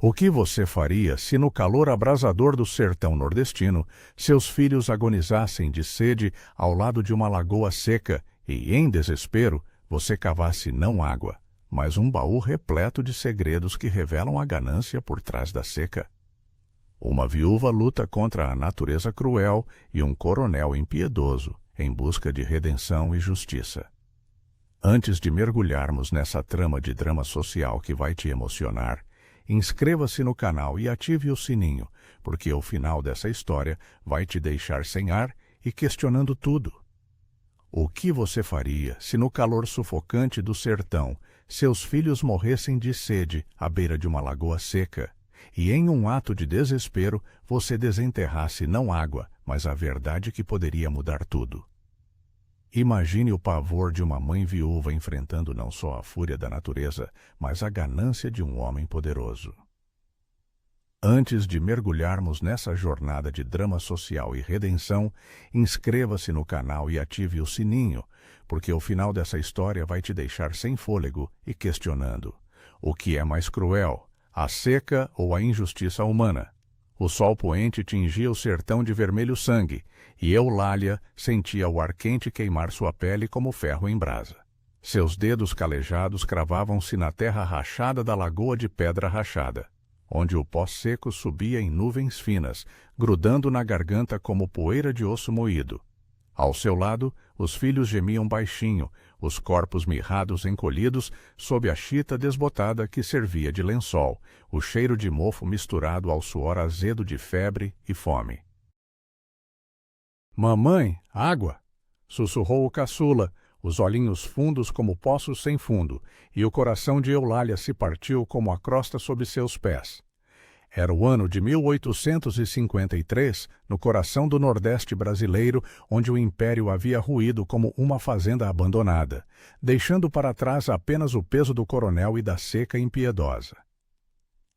O que você faria se no calor abrasador do sertão nordestino, seus filhos agonizassem de sede ao lado de uma lagoa seca e, em desespero, você cavasse não água, mas um baú repleto de segredos que revelam a ganância por trás da seca? Uma viúva luta contra a natureza cruel e um coronel impiedoso em busca de redenção e justiça. Antes de mergulharmos nessa trama de drama social que vai te emocionar, inscreva-se no canal e ative o sininho, porque o final dessa história vai te deixar sem ar e questionando tudo. O que você faria se no calor sufocante do sertão seus filhos morressem de sede à beira de uma lagoa seca e, em um ato de desespero, você desenterrasse não água, mas a verdade que poderia mudar tudo? Imagine o pavor de uma mãe viúva enfrentando não só a fúria da natureza, mas a ganância de um homem poderoso. Antes de mergulharmos nessa jornada de drama social e redenção, inscreva-se no canal e ative o sininho, porque o final dessa história vai te deixar sem fôlego e questionando: o que é mais cruel, a seca ou a injustiça humana? O sol poente tingia o sertão de vermelho sangue, e Eulália sentia o ar quente queimar sua pele como ferro em brasa. Seus dedos calejados cravavam-se na terra rachada da lagoa de pedra rachada, onde o pó seco subia em nuvens finas, grudando na garganta como poeira de osso moído. Ao seu lado, os filhos gemiam baixinho, os corpos mirrados encolhidos sob a chita desbotada que servia de lençol, o cheiro de mofo misturado ao suor azedo de febre e fome. "Mamãe, água!" sussurrou o caçula, os olhinhos fundos como poços sem fundo, e o coração de Eulália se partiu como a crosta sob seus pés. Era o ano de 1853, no coração do Nordeste brasileiro, onde o Império havia ruído como uma fazenda abandonada, deixando para trás apenas o peso do coronel e da seca impiedosa.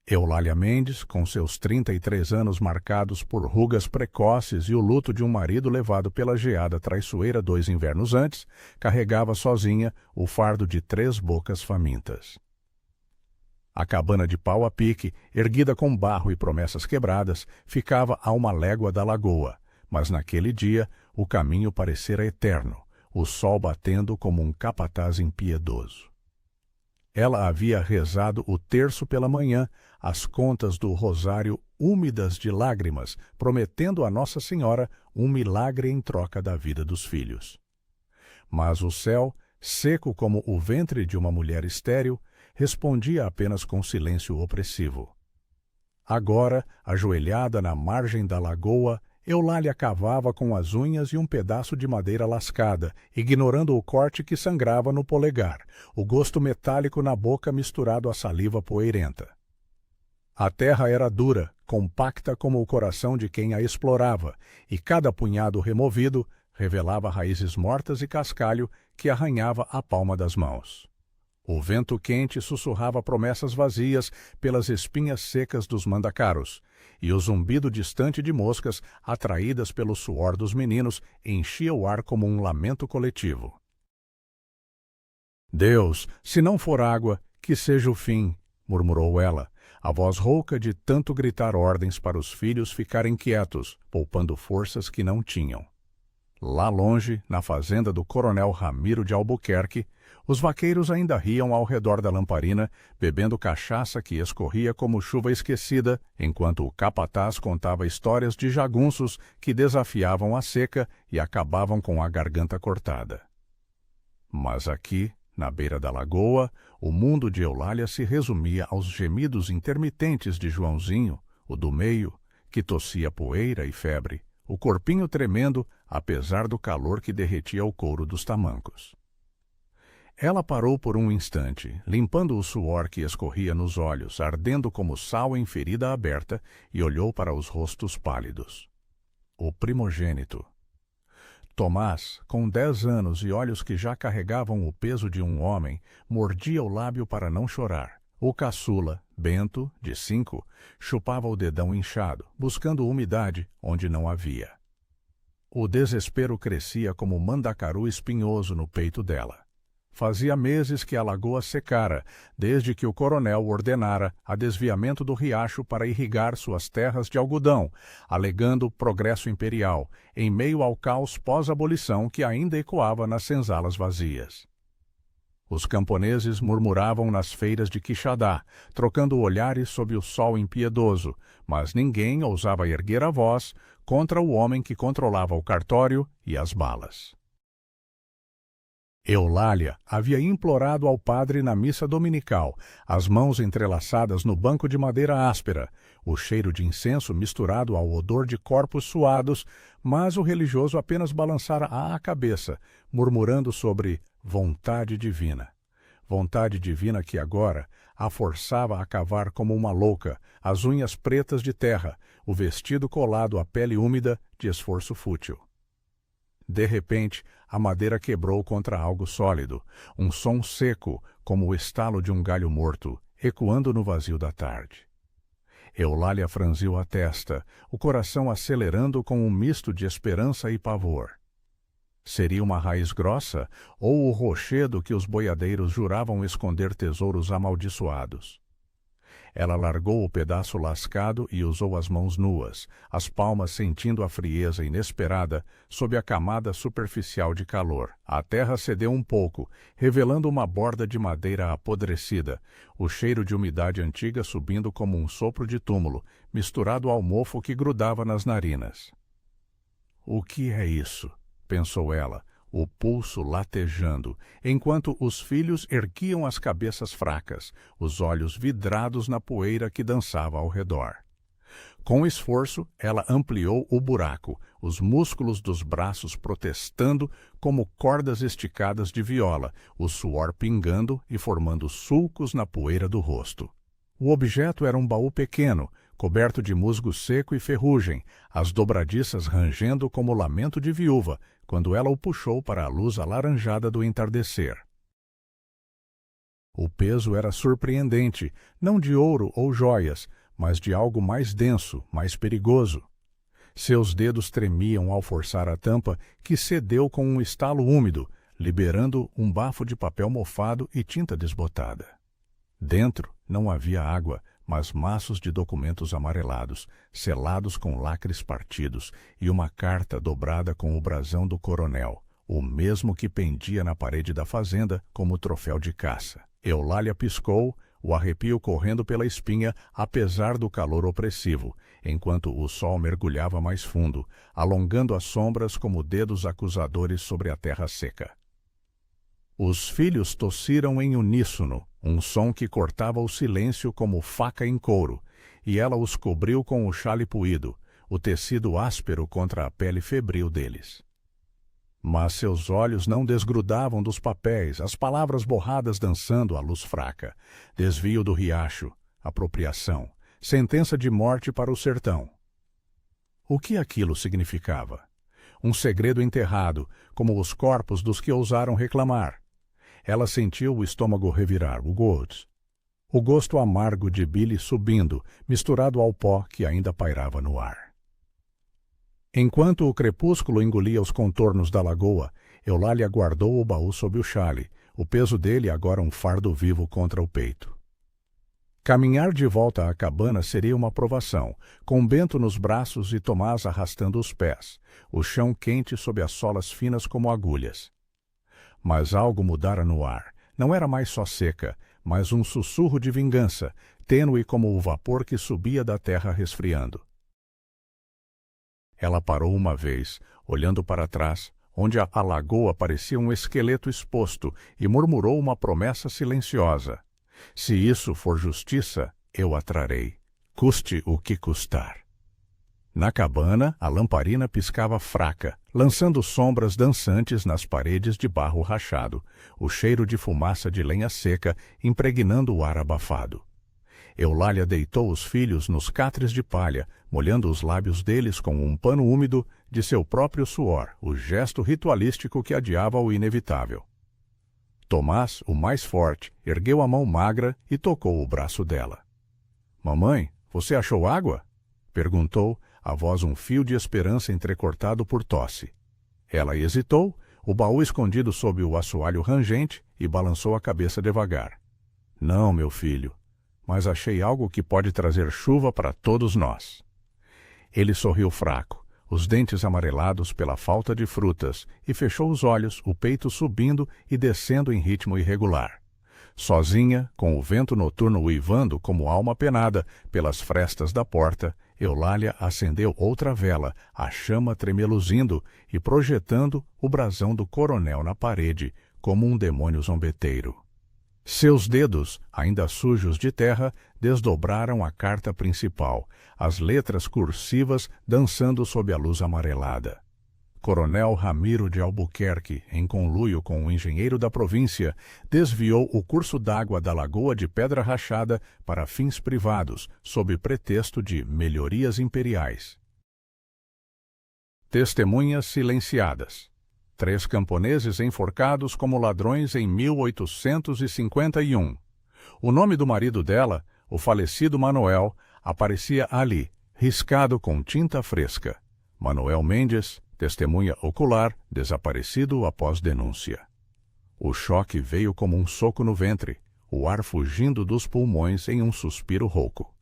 Eulália Mendes, com seus 33 anos marcados por rugas precoces e o luto de um marido levado pela geada traiçoeira 2 invernos antes, carregava sozinha o fardo de 3 bocas famintas. A cabana de pau a pique, erguida com barro e promessas quebradas, ficava a uma légua da lagoa, mas naquele dia o caminho parecera eterno, o sol batendo como um capataz impiedoso. Ela havia rezado o terço pela manhã, as contas do rosário úmidas de lágrimas, prometendo a Nossa Senhora um milagre em troca da vida dos filhos. Mas o céu, seco como o ventre de uma mulher estéril, respondia apenas com silêncio opressivo. Agora, ajoelhada na margem da lagoa, Eulália cavava com as unhas e um pedaço de madeira lascada, ignorando o corte que sangrava no polegar, o gosto metálico na boca misturado à saliva poeirenta. A terra era dura, compacta como o coração de quem a explorava, e cada punhado removido revelava raízes mortas e cascalho que arranhava a palma das mãos. O vento quente sussurrava promessas vazias pelas espinhas secas dos mandacaros, e o zumbido distante de moscas, atraídas pelo suor dos meninos, enchia o ar como um lamento coletivo. "Deus, se não for água, que seja o fim", murmurou ela, a voz rouca de tanto gritar ordens para os filhos ficarem quietos, poupando forças que não tinham. Lá longe, na fazenda do coronel Ramiro de Albuquerque, os vaqueiros ainda riam ao redor da lamparina, bebendo cachaça que escorria como chuva esquecida, enquanto o capataz contava histórias de jagunços que desafiavam a seca e acabavam com a garganta cortada. Mas aqui, na beira da lagoa, o mundo de Eulália se resumia aos gemidos intermitentes de Joãozinho, o do meio, que tossia poeira e febre, o corpinho tremendo, apesar do calor que derretia o couro dos tamancos. Ela parou por um instante, limpando o suor que escorria nos olhos, ardendo como sal em ferida aberta, e olhou para os rostos pálidos. O primogênito. Tomás, com 10 anos e olhos que já carregavam o peso de um homem, mordia o lábio para não chorar. O caçula, Bento, de 5, chupava o dedão inchado, buscando umidade onde não havia. O desespero crescia como mandacaru espinhoso no peito dela. Fazia meses que a lagoa secara, desde que o coronel ordenara a desviamento do riacho para irrigar suas terras de algodão, alegando progresso imperial, em meio ao caos pós-abolição que ainda ecoava nas senzalas vazias. Os camponeses murmuravam nas feiras de Quixadá, trocando olhares sob o sol impiedoso, mas ninguém ousava erguer a voz contra o homem que controlava o cartório e as balas. Eulália havia implorado ao padre na missa dominical, as mãos entrelaçadas no banco de madeira áspera, o cheiro de incenso misturado ao odor de corpos suados, mas o religioso apenas balançara a cabeça, murmurando sobre vontade divina. Vontade divina que agora a forçava a cavar como uma louca, as unhas pretas de terra, o vestido colado à pele úmida de esforço fútil. De repente, a madeira quebrou contra algo sólido, um som seco, como o estalo de um galho morto, ecoando no vazio da tarde. Eulália franziu a testa, o coração acelerando com um misto de esperança e pavor. Seria uma raiz grossa ou o rochedo que os boiadeiros juravam esconder tesouros amaldiçoados? Ela largou o pedaço lascado e usou as mãos nuas, as palmas sentindo a frieza inesperada sob a camada superficial de calor. A terra cedeu um pouco, revelando uma borda de madeira apodrecida, o cheiro de umidade antiga subindo como um sopro de túmulo, misturado ao mofo que grudava nas narinas. O que é isso? Pensou ela, o pulso latejando, enquanto os filhos erguiam as cabeças fracas, os olhos vidrados na poeira que dançava ao redor. Com esforço, ela ampliou o buraco, os músculos dos braços protestando como cordas esticadas de viola, o suor pingando e formando sulcos na poeira do rosto. O objeto era um baú pequeno, coberto de musgo seco e ferrugem, as dobradiças rangendo como lamento de viúva, quando ela o puxou para a luz alaranjada do entardecer. O peso era surpreendente, não de ouro ou joias, mas de algo mais denso, mais perigoso. Seus dedos tremiam ao forçar a tampa, que cedeu com um estalo úmido, liberando um bafo de papel mofado e tinta desbotada. Dentro não havia água, mas maços de documentos amarelados, selados com lacres partidos, e uma carta dobrada com o brasão do coronel, o mesmo que pendia na parede da fazenda como troféu de caça. Eulália piscou, o arrepio correndo pela espinha, apesar do calor opressivo, enquanto o sol mergulhava mais fundo, alongando as sombras como dedos acusadores sobre a terra seca. Os filhos tossiram em uníssono, um som que cortava o silêncio como faca em couro, e ela os cobriu com o xale puído, o tecido áspero contra a pele febril deles. Mas seus olhos não desgrudavam dos papéis, as palavras borradas dançando à luz fraca. Desvio do riacho, apropriação, sentença de morte para o sertão. O que aquilo significava? Um segredo enterrado, como os corpos dos que ousaram reclamar. Ela sentiu o estômago revirar, o gosto amargo de bile subindo, misturado ao pó que ainda pairava no ar. Enquanto o crepúsculo engolia os contornos da lagoa, Eulália guardou o baú sob o xale, o peso dele agora um fardo vivo contra o peito. Caminhar de volta à cabana seria uma provação, com Bento nos braços e Tomás arrastando os pés, o chão quente sob as solas finas como agulhas. Mas algo mudara no ar. Não era mais só seca, mas um sussurro de vingança, tênue como o vapor que subia da terra resfriando. Ela parou uma vez, olhando para trás, onde a lagoa parecia um esqueleto exposto, e murmurou uma promessa silenciosa. Se isso for justiça, eu a trarei, custe o que custar. Na cabana, a lamparina piscava fraca, lançando sombras dançantes nas paredes de barro rachado, o cheiro de fumaça de lenha seca impregnando o ar abafado. Eulália deitou os filhos nos catres de palha, molhando os lábios deles com um pano úmido de seu próprio suor, o gesto ritualístico que adiava o inevitável. Tomás, o mais forte, ergueu a mão magra e tocou o braço dela. — Mamãe, você achou água? — perguntou, a voz um fio de esperança entrecortado por tosse. Ela hesitou, o baú escondido sob o assoalho rangente, e balançou a cabeça devagar. Não, meu filho, mas achei algo que pode trazer chuva para todos nós. Ele sorriu fraco, os dentes amarelados pela falta de frutas, e fechou os olhos, o peito subindo e descendo em ritmo irregular. Sozinha, com o vento noturno uivando como alma penada pelas frestas da porta, Eulália acendeu outra vela, a chama tremeluzindo e projetando o brasão do coronel na parede, como um demônio zombeteiro. Seus dedos, ainda sujos de terra, desdobraram a carta principal, as letras cursivas dançando sob a luz amarelada. Coronel Ramiro de Albuquerque, em conluio com o engenheiro da província, desviou o curso d'água da Lagoa de Pedra Rachada para fins privados, sob pretexto de melhorias imperiais. Testemunhas silenciadas. 3 camponeses enforcados como ladrões em 1851. O nome do marido dela, o falecido Manuel, aparecia ali, riscado com tinta fresca. Manuel Mendes, testemunha ocular, desaparecido após denúncia. O choque veio como um soco no ventre, o ar fugindo dos pulmões em um suspiro rouco.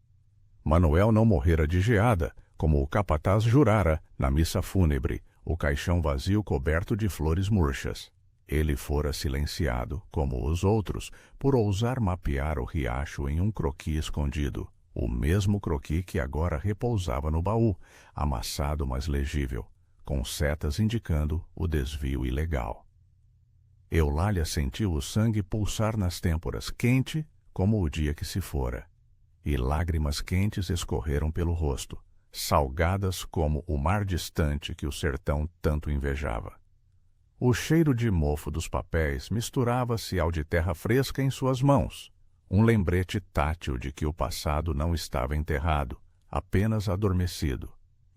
Manuel não morrera de geada, como o capataz jurara na missa fúnebre, o caixão vazio coberto de flores murchas. Ele fora silenciado, como os outros, por ousar mapear o riacho em um croqui escondido, o mesmo croqui que agora repousava no baú, amassado mas legível, com setas indicando o desvio ilegal. Eulália sentiu o sangue pulsar nas têmporas, quente como o dia que se fora, e lágrimas quentes escorreram pelo rosto, salgadas como o mar distante que o sertão tanto invejava. O cheiro de mofo dos papéis misturava-se ao de terra fresca em suas mãos, um lembrete tátil de que o passado não estava enterrado, apenas adormecido.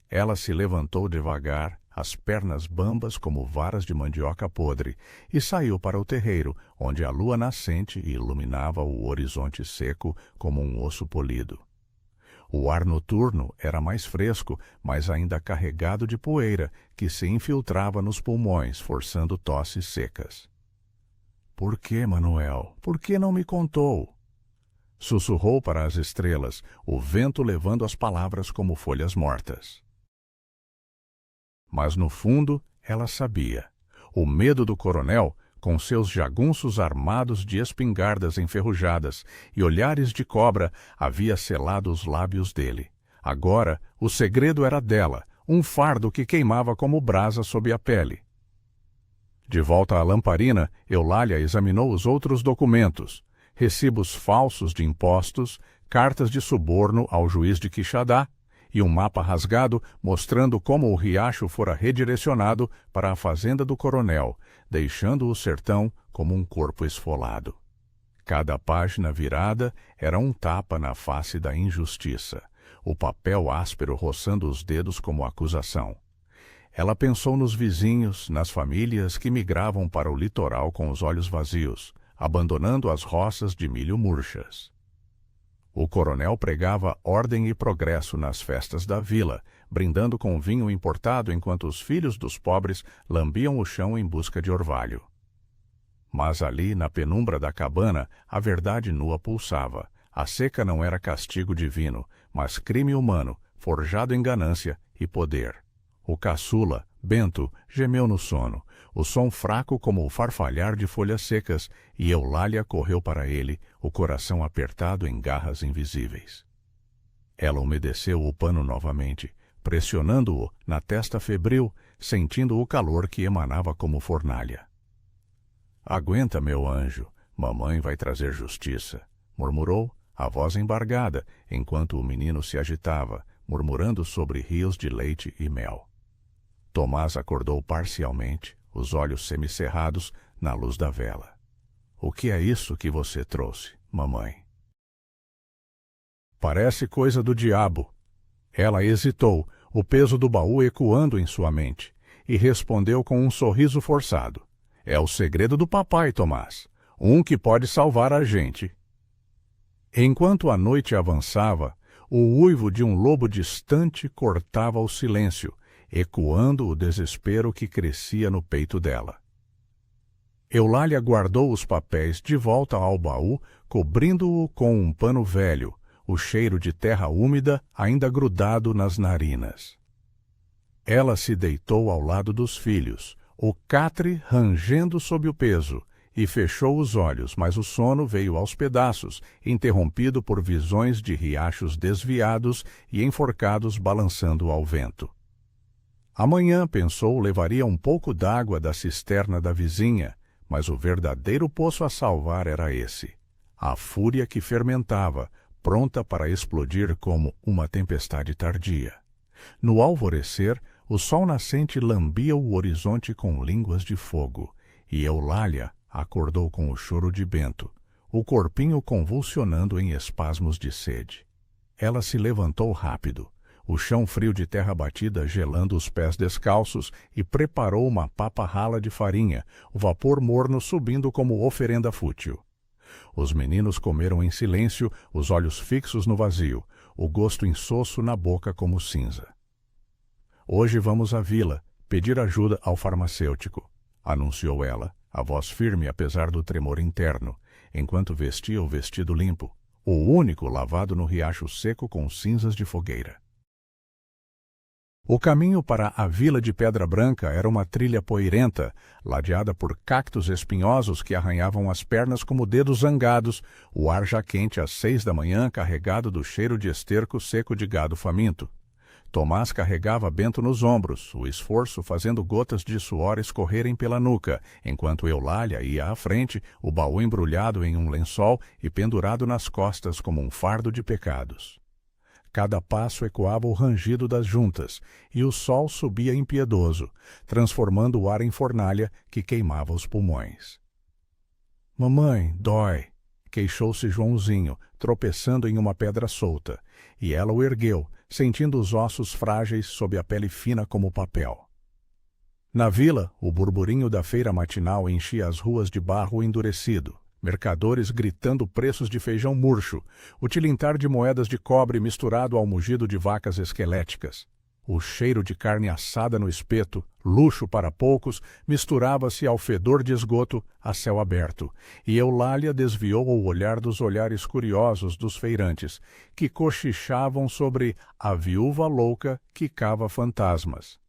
Ela se levantou devagar, as pernas bambas como varas de mandioca podre, e saiu para o terreiro, onde a lua nascente iluminava o horizonte seco como um osso polido. O ar noturno era mais fresco, mas ainda carregado de poeira, que se infiltrava nos pulmões, forçando tosses secas. Por que, Manuel? Por que não me contou? Sussurrou para as estrelas, o vento levando as palavras como folhas mortas. Mas no fundo ela sabia. O medo do coronel, com seus jagunços armados de espingardas enferrujadas e olhares de cobra, havia selado os lábios dele. Agora o segredo era dela, um fardo que queimava como brasa sob a pele. De volta à lamparina, Eulália examinou os outros documentos, recibos falsos de impostos, cartas de suborno ao juiz de Quixadá, e um mapa rasgado mostrando como o riacho fora redirecionado para a fazenda do coronel, deixando o sertão como um corpo esfolado. Cada página virada era um tapa na face da injustiça, o papel áspero roçando os dedos como acusação. Ela pensou nos vizinhos, nas famílias que migravam para o litoral com os olhos vazios, abandonando as roças de milho murchas. O coronel pregava ordem e progresso nas festas da vila, brindando com vinho importado enquanto os filhos dos pobres lambiam o chão em busca de orvalho. Mas ali, na penumbra da cabana, a verdade nua pulsava. A seca não era castigo divino, mas crime humano, forjado em ganância e poder. O caçula, Bento, gemeu no sono, o som fraco como o farfalhar de folhas secas, e Eulália correu para ele, o coração apertado em garras invisíveis. Ela umedeceu o pano novamente, pressionando-o na testa febril, sentindo o calor que emanava como fornalha. "Aguenta, meu anjo, mamãe vai trazer justiça", murmurou, a voz embargada, enquanto o menino se agitava, murmurando sobre rios de leite e mel. Tomás acordou parcialmente, os olhos semicerrados na luz da vela. "O que é isso que você trouxe, mamãe?" "Parece coisa do diabo." Ela hesitou, o peso do baú ecoando em sua mente, e respondeu com um sorriso forçado. "É o segredo do papai, Tomás. Um que pode salvar a gente." Enquanto a noite avançava, o uivo de um lobo distante cortava o silêncio, ecoando o desespero que crescia no peito dela. Eulália guardou os papéis de volta ao baú, cobrindo-o com um pano velho, o cheiro de terra úmida ainda grudado nas narinas. Ela se deitou ao lado dos filhos, o catre rangendo sob o peso, e fechou os olhos, mas o sono veio aos pedaços, interrompido por visões de riachos desviados e enforcados balançando ao vento. Amanhã, pensou, levaria um pouco d'água da cisterna da vizinha, mas o verdadeiro poço a salvar era esse. A fúria que fermentava, pronta para explodir como uma tempestade tardia. No alvorecer, o sol nascente lambia o horizonte com línguas de fogo, e Eulália acordou com o choro de Bento, o corpinho convulsionando em espasmos de sede. Ela se levantou rápido, o chão frio de terra batida gelando os pés descalços, e preparou uma papa rala de farinha, o vapor morno subindo como oferenda fútil. Os meninos comeram em silêncio, os olhos fixos no vazio, o gosto insosso na boca como cinza. Hoje vamos à vila, pedir ajuda ao farmacêutico, anunciou ela, a voz firme apesar do tremor interno, enquanto vestia o vestido limpo, o único lavado no riacho seco com cinzas de fogueira. O caminho para a vila de Pedra Branca era uma trilha poeirenta, ladeada por cactos espinhosos que arranhavam as pernas como dedos zangados, o ar já quente às 6 da manhã carregado do cheiro de esterco seco de gado faminto. Tomás carregava Bento nos ombros, o esforço fazendo gotas de suor escorrerem pela nuca, enquanto Eulália ia à frente, o baú embrulhado em um lençol e pendurado nas costas como um fardo de pecados. Cada passo ecoava o rangido das juntas, e o sol subia impiedoso, transformando o ar em fornalha que queimava os pulmões. — Mamãe, dói! Queixou-se Joãozinho, tropeçando em uma pedra solta, e ela o ergueu, sentindo os ossos frágeis sob a pele fina como papel. Na vila, o burburinho da feira matinal enchia as ruas de barro endurecido, mercadores gritando preços de feijão murcho, o tilintar de moedas de cobre misturado ao mugido de vacas esqueléticas. O cheiro de carne assada no espeto, luxo para poucos, misturava-se ao fedor de esgoto a céu aberto, e Eulália desviou o olhar dos olhares curiosos dos feirantes, que cochichavam sobre a viúva louca que cava fantasmas.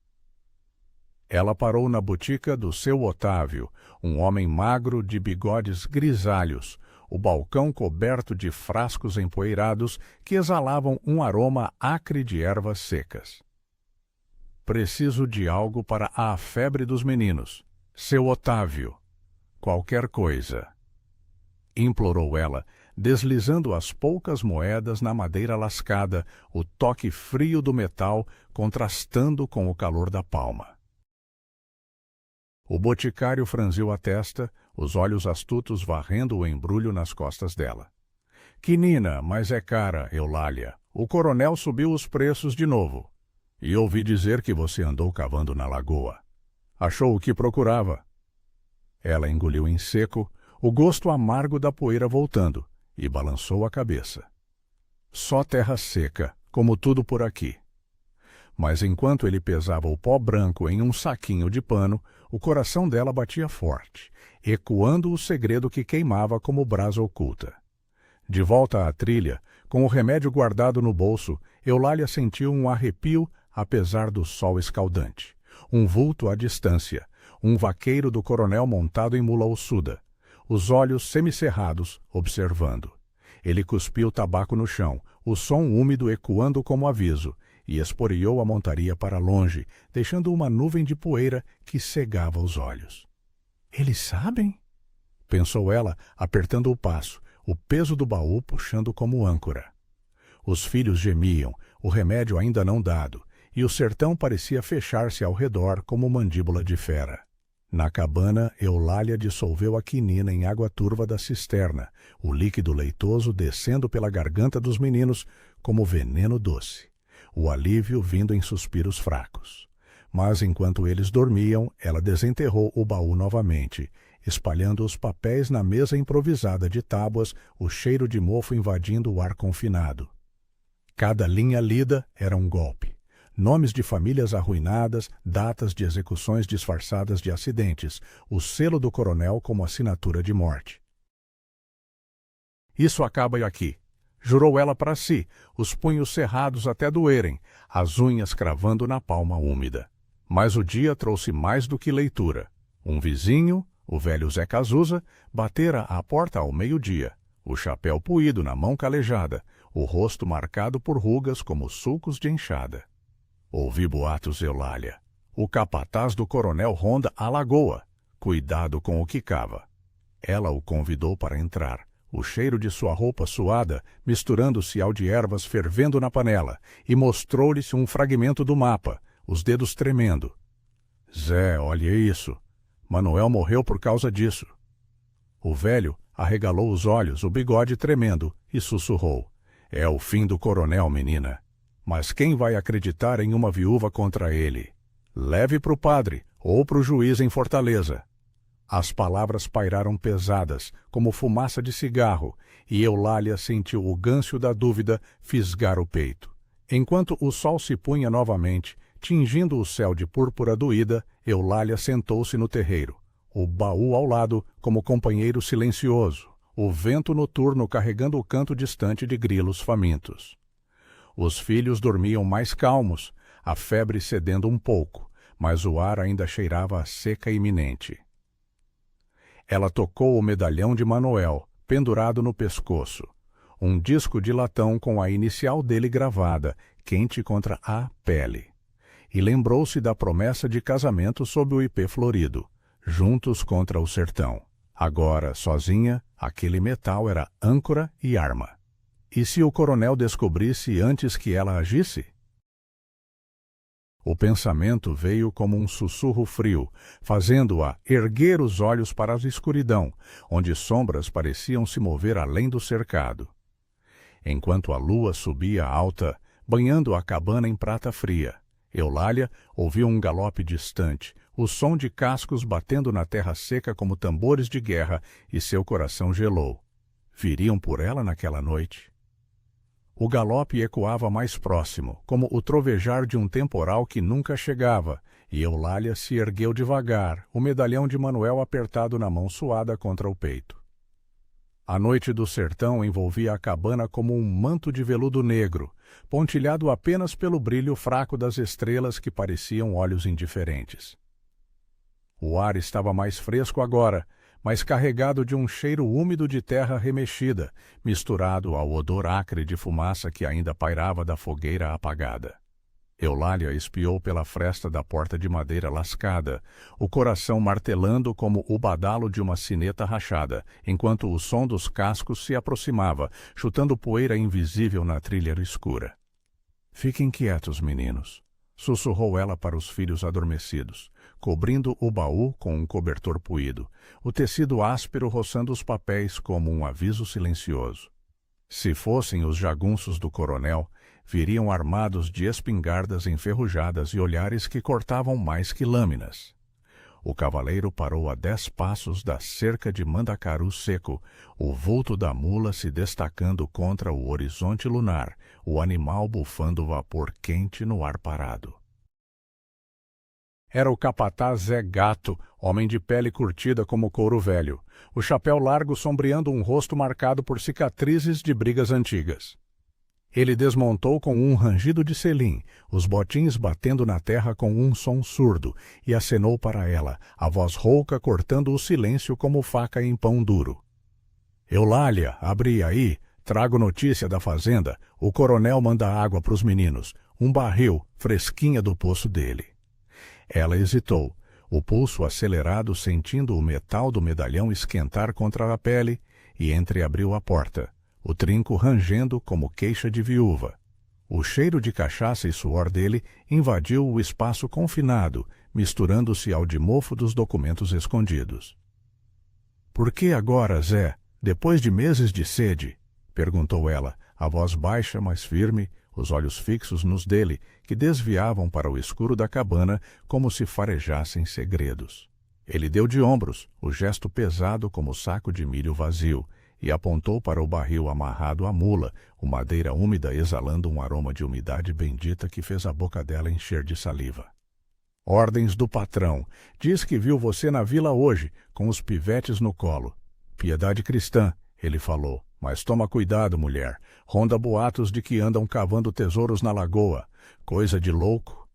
Ela parou na botica do seu Otávio, um homem magro de bigodes grisalhos, o balcão coberto de frascos empoeirados que exalavam um aroma acre de ervas secas. Preciso de algo para a febre dos meninos. Seu Otávio. Qualquer coisa. Implorou ela, deslizando as poucas moedas na madeira lascada, o toque frio do metal contrastando com o calor da palma. O boticário franziu a testa, os olhos astutos varrendo o embrulho nas costas dela. — Quinina, mas é cara, Eulália. O coronel subiu os preços de novo. E ouvi dizer que você andou cavando na lagoa. Achou o que procurava? Ela engoliu em seco, o gosto amargo da poeira voltando, e balançou a cabeça. Só terra seca, como tudo por aqui. Mas enquanto ele pesava o pó branco em um saquinho de pano, o coração dela batia forte, ecoando o segredo que queimava como brasa oculta. De volta à trilha, com o remédio guardado no bolso, Eulália sentiu um arrepio apesar do sol escaldante. Um vulto à distância, um vaqueiro do coronel montado em mula ossuda, os olhos semicerrados, observando. Ele cuspiu tabaco no chão, o som úmido ecoando como aviso, e esporeou a montaria para longe, deixando uma nuvem de poeira que cegava os olhos. — Eles sabem? Pensou ela, apertando o passo, o peso do baú puxando como âncora. Os filhos gemiam, o remédio ainda não dado, e o sertão parecia fechar-se ao redor como mandíbula de fera. Na cabana, Eulália dissolveu a quinina em água turva da cisterna, o líquido leitoso descendo pela garganta dos meninos como veneno doce, o alívio vindo em suspiros fracos. Mas enquanto eles dormiam, ela desenterrou o baú novamente, espalhando os papéis na mesa improvisada de tábuas, o cheiro de mofo invadindo o ar confinado. Cada linha lida era um golpe. nomes de famílias arruinadas, datas de execuções disfarçadas de acidentes, o selo do coronel como assinatura de morte. Isso acaba aqui, jurou ela para si, os punhos cerrados até doerem, as unhas cravando na palma úmida. Mas o dia trouxe mais do que leitura. Um vizinho, o velho Zé Cazuza, batera à porta ao meio-dia, o chapéu puído na mão calejada, o rosto marcado por rugas como sulcos de enxada. Ouvi boatos, Eulália. O capataz do coronel ronda a lagoa. Cuidado com o que cava. Ela o convidou para entrar. O cheiro de sua roupa suada, misturando-se ao de ervas fervendo na panela, e mostrou-lhe-se um fragmento do mapa, os dedos tremendo. Zé, olhe isso. Manuel morreu por causa disso. O velho arregalou os olhos, o bigode tremendo, e sussurrou. É o fim do coronel, menina. Mas quem vai acreditar em uma viúva contra ele? Leve para o padre ou para o juiz em Fortaleza. As palavras pairaram pesadas, como fumaça de cigarro, e Eulália sentiu o gâncio da dúvida fisgar o peito. Enquanto o sol se punha novamente, tingindo o céu de púrpura doída, Eulália sentou-se no terreiro, o baú ao lado como companheiro silencioso, o vento noturno carregando o canto distante de grilos famintos. Os filhos dormiam mais calmos, a febre cedendo um pouco, mas o ar ainda cheirava a seca iminente. Ela tocou o medalhão de Manuel, pendurado no pescoço, um disco de latão com a inicial dele gravada, quente contra a pele. E lembrou-se da promessa de casamento sob o ipê florido, juntos contra o sertão. Agora, sozinha, aquele metal era âncora e arma. E se o coronel descobrisse antes que ela agisse? O pensamento veio como um sussurro frio, fazendo-a erguer os olhos para a escuridão, onde sombras pareciam se mover além do cercado. Enquanto a lua subia alta, banhando a cabana em prata fria, Eulália ouviu um galope distante, o som de cascos batendo na terra seca como tambores de guerra, e seu coração gelou. Viriam por ela naquela noite? O galope ecoava mais próximo, como o trovejar de um temporal que nunca chegava, e Eulália se ergueu devagar, o medalhão de Manuel apertado na mão suada contra o peito. A noite do sertão envolvia a cabana como um manto de veludo negro, pontilhado apenas pelo brilho fraco das estrelas que pareciam olhos indiferentes. O ar estava mais fresco agora, mas carregado de um cheiro úmido de terra remexida, misturado ao odor acre de fumaça que ainda pairava da fogueira apagada. Eulália espiou pela fresta da porta de madeira lascada, o coração martelando como o badalo de uma sineta rachada, enquanto o som dos cascos se aproximava, chutando poeira invisível na trilha escura. Fiquem quietos, meninos, sussurrou ela para os filhos adormecidos, cobrindo o baú com um cobertor puído, o tecido áspero roçando os papéis como um aviso silencioso. Se fossem os jagunços do coronel, viriam armados de espingardas enferrujadas e olhares que cortavam mais que lâminas. O cavaleiro parou a 10 passos da cerca de mandacaru seco, o vulto da mula se destacando contra o horizonte lunar, o animal bufando vapor quente no ar parado. Era o capataz Zé Gato, homem de pele curtida como couro velho, o chapéu largo sombreando um rosto marcado por cicatrizes de brigas antigas. Ele desmontou com um rangido de selim, os botins batendo na terra com um som surdo, e acenou para ela, a voz rouca cortando o silêncio como faca em pão duro. Eulália, abri aí, trago notícia da fazenda, o coronel manda água para os meninos, um barril, fresquinha do poço dele. Ela hesitou, o pulso acelerado sentindo o metal do medalhão esquentar contra a pele, e entreabriu a porta, o trinco rangendo como queixa de viúva. O cheiro de cachaça e suor dele invadiu o espaço confinado, misturando-se ao de mofo dos documentos escondidos. — Por que agora, Zé, depois de meses de sede? — perguntou ela, a voz baixa, mas firme, os olhos fixos nos dele, que desviavam para o escuro da cabana como se farejassem segredos. Ele deu de ombros, o gesto pesado como saco de milho vazio, e apontou para o barril amarrado à mula, o madeira úmida exalando um aroma de umidade bendita que fez a boca dela encher de saliva. Ordens do patrão. Diz que viu você na vila hoje, com os pivetes no colo. Piedade cristã, ele falou. Mas toma cuidado, mulher. Ronda boatos de que andam cavando tesouros na lagoa. Coisa de louco.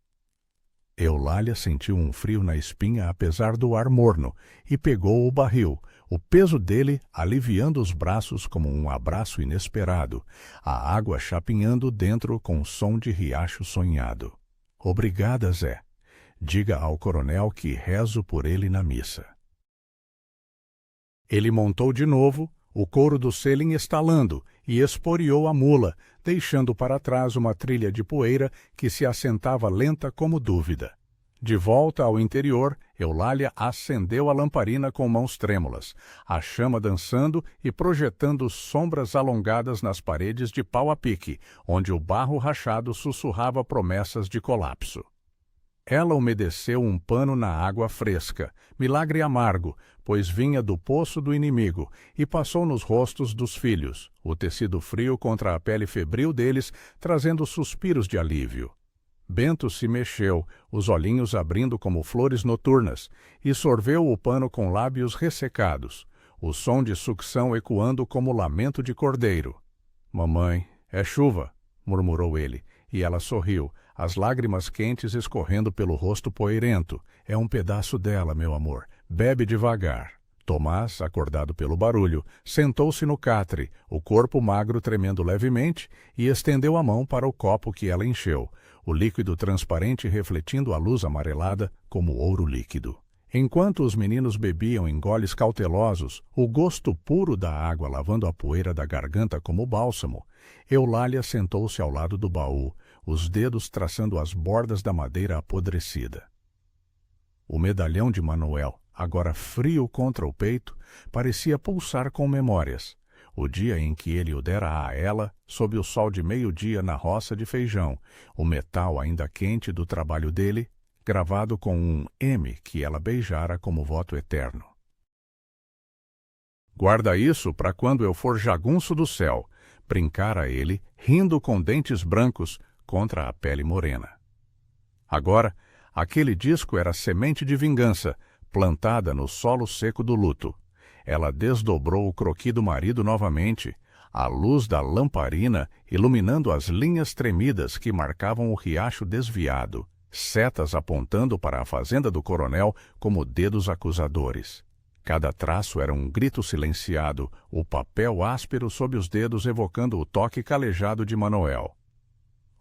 Eulália sentiu um frio na espinha apesar do ar morno e pegou o barril, o peso dele aliviando os braços como um abraço inesperado, a água chapinhando dentro com som de riacho sonhado. Obrigada, Zé. Diga ao coronel que rezo por ele na missa. Ele montou de novo, o couro do selim estalando, e esporeou a mula, deixando para trás uma trilha de poeira que se assentava lenta como dúvida. De volta ao interior, Eulália acendeu a lamparina com mãos trêmulas, a chama dançando e projetando sombras alongadas nas paredes de pau a pique, onde o barro rachado sussurrava promessas de colapso. Ela umedeceu um pano na água fresca, milagre amargo, pois vinha do poço do inimigo, e passou nos rostos dos filhos, o tecido frio contra a pele febril deles, trazendo suspiros de alívio. Bento se mexeu, os olhinhos abrindo como flores noturnas, e sorveu o pano com lábios ressecados, o som de sucção ecoando como lamento de cordeiro. — Mamãe, é chuva, murmurou ele, e ela sorriu, as lágrimas quentes escorrendo pelo rosto poeirento. É um pedaço dela, meu amor. Bebe devagar. Tomás, acordado pelo barulho, sentou-se no catre, o corpo magro tremendo levemente, e estendeu a mão para o copo que ela encheu, o líquido transparente refletindo a luz amarelada como ouro líquido. Enquanto os meninos bebiam em goles cautelosos, o gosto puro da água lavando a poeira da garganta como bálsamo, Eulália sentou-se ao lado do baú, os dedos traçando as bordas da madeira apodrecida. O medalhão de Manuel, agora frio contra o peito, parecia pulsar com memórias. O dia em que ele o dera a ela, sob o sol de meio-dia na roça de Feijão, o metal ainda quente do trabalho dele, gravado com um M que ela beijara como voto eterno. Guarda isso para quando eu for jagunço do céu, brincara ele, rindo com dentes brancos contra a pele morena. Agora, aquele disco era semente de vingança, plantada no solo seco do luto. Ela desdobrou o croqui do marido novamente, a luz da lamparina iluminando as linhas tremidas que marcavam o riacho desviado, setas apontando para a fazenda do coronel como dedos acusadores. Cada traço era um grito silenciado, o papel áspero sob os dedos evocando o toque calejado de Manuel.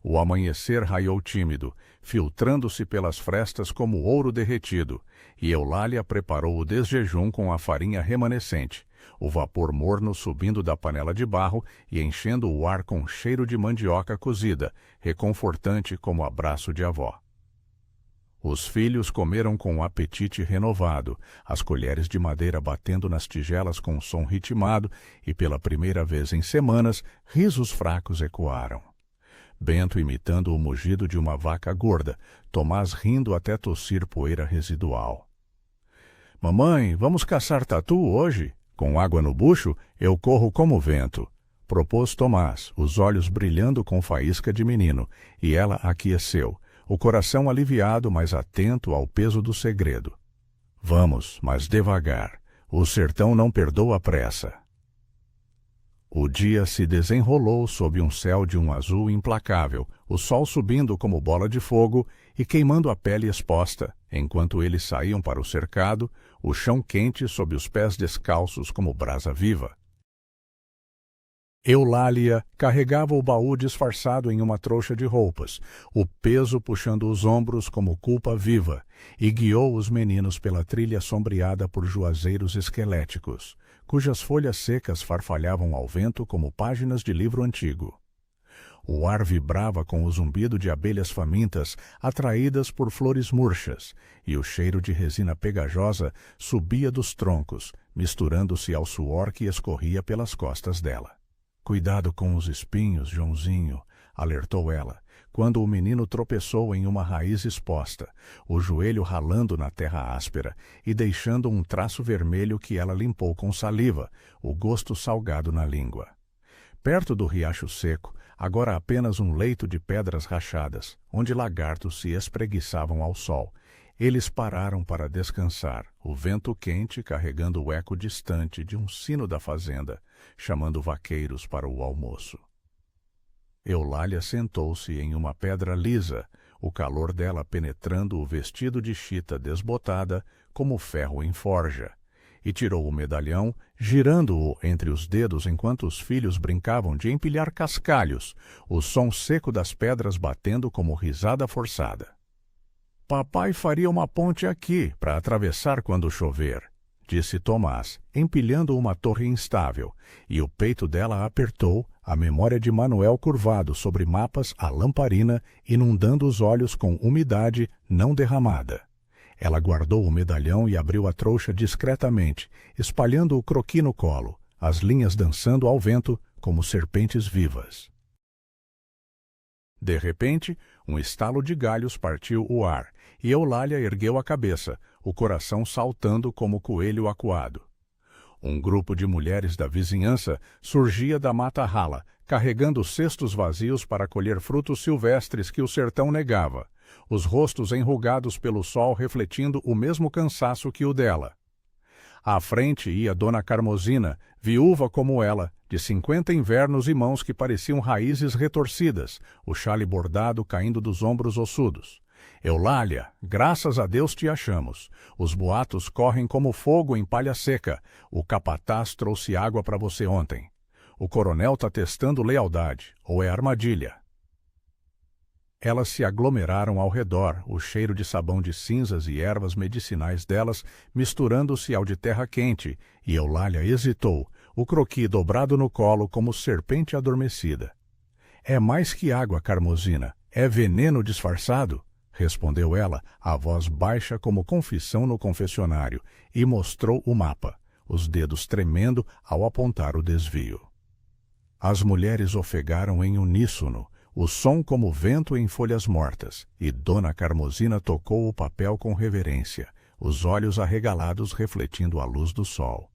O amanhecer raiou tímido, filtrando-se pelas frestas como ouro derretido, e Eulália preparou o desjejum com a farinha remanescente, o vapor morno subindo da panela de barro e enchendo o ar com cheiro de mandioca cozida, reconfortante como abraço de avó. Os filhos comeram com um apetite renovado, as colheres de madeira batendo nas tigelas com um som ritmado, e pela primeira vez em semanas, risos fracos ecoaram. Bento imitando o mugido de uma vaca gorda, Tomás rindo até tossir poeira residual. — Mamãe, vamos caçar tatu hoje? Com água no bucho, eu corro como vento, propôs Tomás, os olhos brilhando com faísca de menino, e ela aqueceu, o coração aliviado, mas atento ao peso do segredo. — Vamos, mas devagar. O sertão não perdoa pressa. O dia se desenrolou sob um céu de um azul implacável, o sol subindo como bola de fogo e queimando a pele exposta, enquanto eles saíam para o cercado, o chão quente sob os pés descalços como brasa viva. Eulália carregava o baú disfarçado em uma trouxa de roupas, o peso puxando os ombros como culpa viva, e guiou os meninos pela trilha sombreada por juazeiros esqueléticos, cujas folhas secas farfalhavam ao vento como páginas de livro antigo. O ar vibrava com o zumbido de abelhas famintas atraídas por flores murchas, e o cheiro de resina pegajosa subia dos troncos, misturando-se ao suor que escorria pelas costas dela. — Cuidado com os espinhos, Joãozinho. alertou ela, quando o menino tropeçou em uma raiz exposta, o joelho ralando na terra áspera e deixando um traço vermelho que ela limpou com saliva, o gosto salgado na língua. Perto do riacho seco, agora apenas um leito de pedras rachadas, onde lagartos se espreguiçavam ao sol, eles pararam para descansar, o vento quente carregando o eco distante de um sino da fazenda, chamando vaqueiros para o almoço. Eulália sentou-se em uma pedra lisa, o calor dela penetrando o vestido de chita desbotada como ferro em forja, e tirou o medalhão, girando-o entre os dedos enquanto os filhos brincavam de empilhar cascalhos, o som seco das pedras batendo como risada forçada. Papai faria uma ponte aqui para atravessar quando chover, disse Tomás, empilhando uma torre instável, e o peito dela apertou, a memória de Manuel curvado sobre mapas a lamparina, inundando os olhos com umidade não derramada. Ela guardou o medalhão e abriu a trouxa discretamente, espalhando o croqui no colo, as linhas dançando ao vento como serpentes vivas. De repente, um estalo de galhos partiu o ar, e Eulália ergueu a cabeça, o coração saltando como coelho acuado. Um grupo de mulheres da vizinhança surgia da mata rala, carregando cestos vazios para colher frutos silvestres que o sertão negava, os rostos enrugados pelo sol refletindo o mesmo cansaço que o dela. À frente ia Dona Carmosina, viúva como ela, de 50 invernos e mãos que pareciam raízes retorcidas, o xale bordado caindo dos ombros ossudos. Eulália, graças a Deus te achamos. Os boatos correm como fogo em palha seca. O capataz trouxe água para você ontem. O coronel está testando lealdade, ou é armadilha. Elas se aglomeraram ao redor, o cheiro de sabão de cinzas e ervas medicinais delas misturando-se ao de terra quente, e Eulália hesitou, o croqui dobrado no colo como serpente adormecida. É mais que água, Carmosina, é veneno disfarçado, respondeu ela, a voz baixa como confissão no confessionário, e mostrou o mapa, os dedos tremendo ao apontar o desvio. As mulheres ofegaram em uníssono, o som como vento em folhas mortas, e Dona Carmosina tocou o papel com reverência, os olhos arregalados refletindo a luz do sol.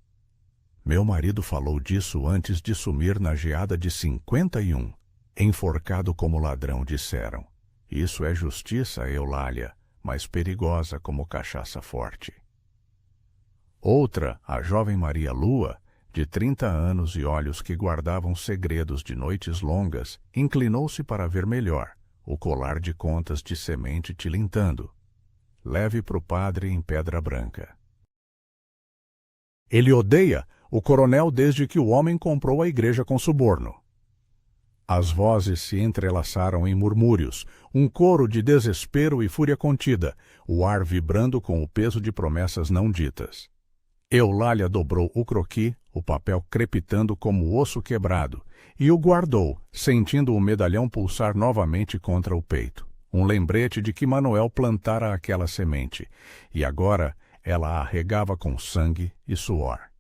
Meu marido falou disso antes de sumir na geada de 51. Enforcado como ladrão, disseram. Isso é justiça, Eulália, mas perigosa como cachaça forte. Outra, a jovem Maria Lua, de 30 anos e olhos que guardavam segredos de noites longas, inclinou-se para ver melhor, o colar de contas de semente tilintando. Leve para o padre em pedra branca. Ele odeia o coronel desde que o homem comprou a igreja com suborno. As vozes se entrelaçaram em murmúrios, um coro de desespero e fúria contida, o ar vibrando com o peso de promessas não ditas. Eulália dobrou o croqui, o papel crepitando como osso quebrado, e o guardou, sentindo o medalhão pulsar novamente contra o peito. Um lembrete de que Manuel plantara aquela semente, e agora ela a regava com sangue e suor.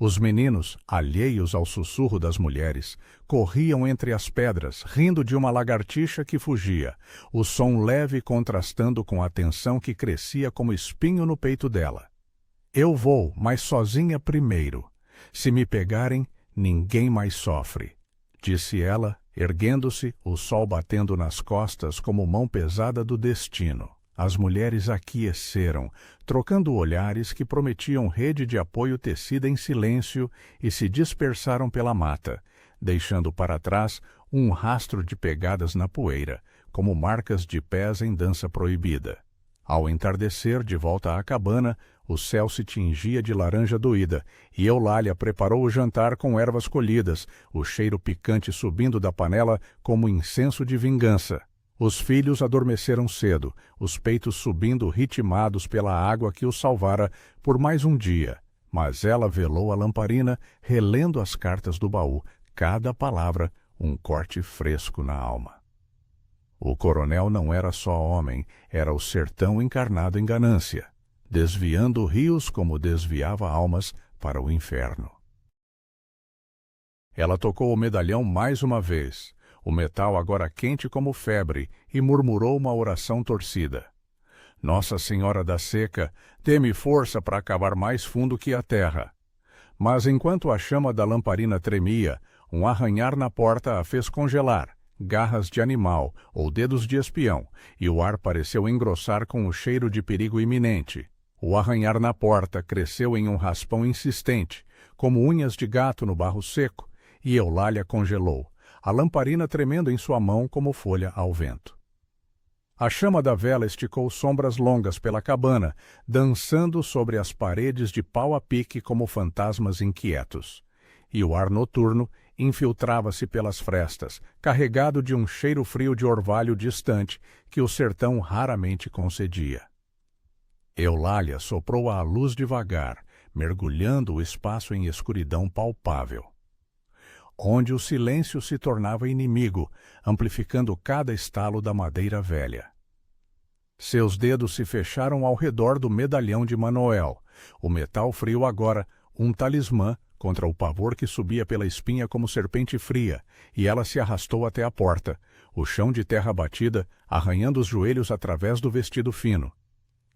Os meninos, alheios ao sussurro das mulheres, corriam entre as pedras, rindo de uma lagartixa que fugia, o som leve contrastando com a tensão que crescia como espinho no peito dela. Eu vou, mas sozinha primeiro. Se me pegarem, ninguém mais sofre, disse ela, erguendo-se, o sol batendo nas costas como mão pesada do destino. As mulheres aqueceram, trocando olhares que prometiam rede de apoio tecida em silêncio, e se dispersaram pela mata, deixando para trás um rastro de pegadas na poeira, como marcas de pés em dança proibida. Ao entardecer, de volta à cabana, o céu se tingia de laranja doída, e Eulália preparou o jantar com ervas colhidas, o cheiro picante subindo da panela como incenso de vingança. Os filhos adormeceram cedo, os peitos subindo ritmados pela água que os salvara por mais um dia, mas ela velou a lamparina, relendo as cartas do baú, cada palavra um corte fresco na alma. O coronel não era só homem, era o sertão encarnado em ganância, desviando rios como desviava almas para o inferno. Ela tocou o medalhão mais uma vez. o metal agora quente como febre, e murmurou uma oração torcida. Nossa Senhora da Seca, dê-me força para cavar mais fundo que a terra. Mas enquanto a chama da lamparina tremia, um arranhar na porta a fez congelar, garras de animal ou dedos de espião, e o ar pareceu engrossar com o cheiro de perigo iminente. O arranhar na porta cresceu em um raspão insistente, como unhas de gato no barro seco, e Eulália congelou, a lamparina tremendo em sua mão como folha ao vento. A chama da vela esticou sombras longas pela cabana, dançando sobre as paredes de pau a pique como fantasmas inquietos. E o ar noturno infiltrava-se pelas frestas, carregado de um cheiro frio de orvalho distante que o sertão raramente concedia. Eulália soprou à luz devagar, mergulhando o espaço em escuridão palpável, onde o silêncio se tornava inimigo, amplificando cada estalo da madeira velha. Seus dedos se fecharam ao redor do medalhão de Manoel, o metal frio agora, um talismã contra o pavor que subia pela espinha como serpente fria, e ela se arrastou até a porta, o chão de terra batida, arranhando os joelhos através do vestido fino.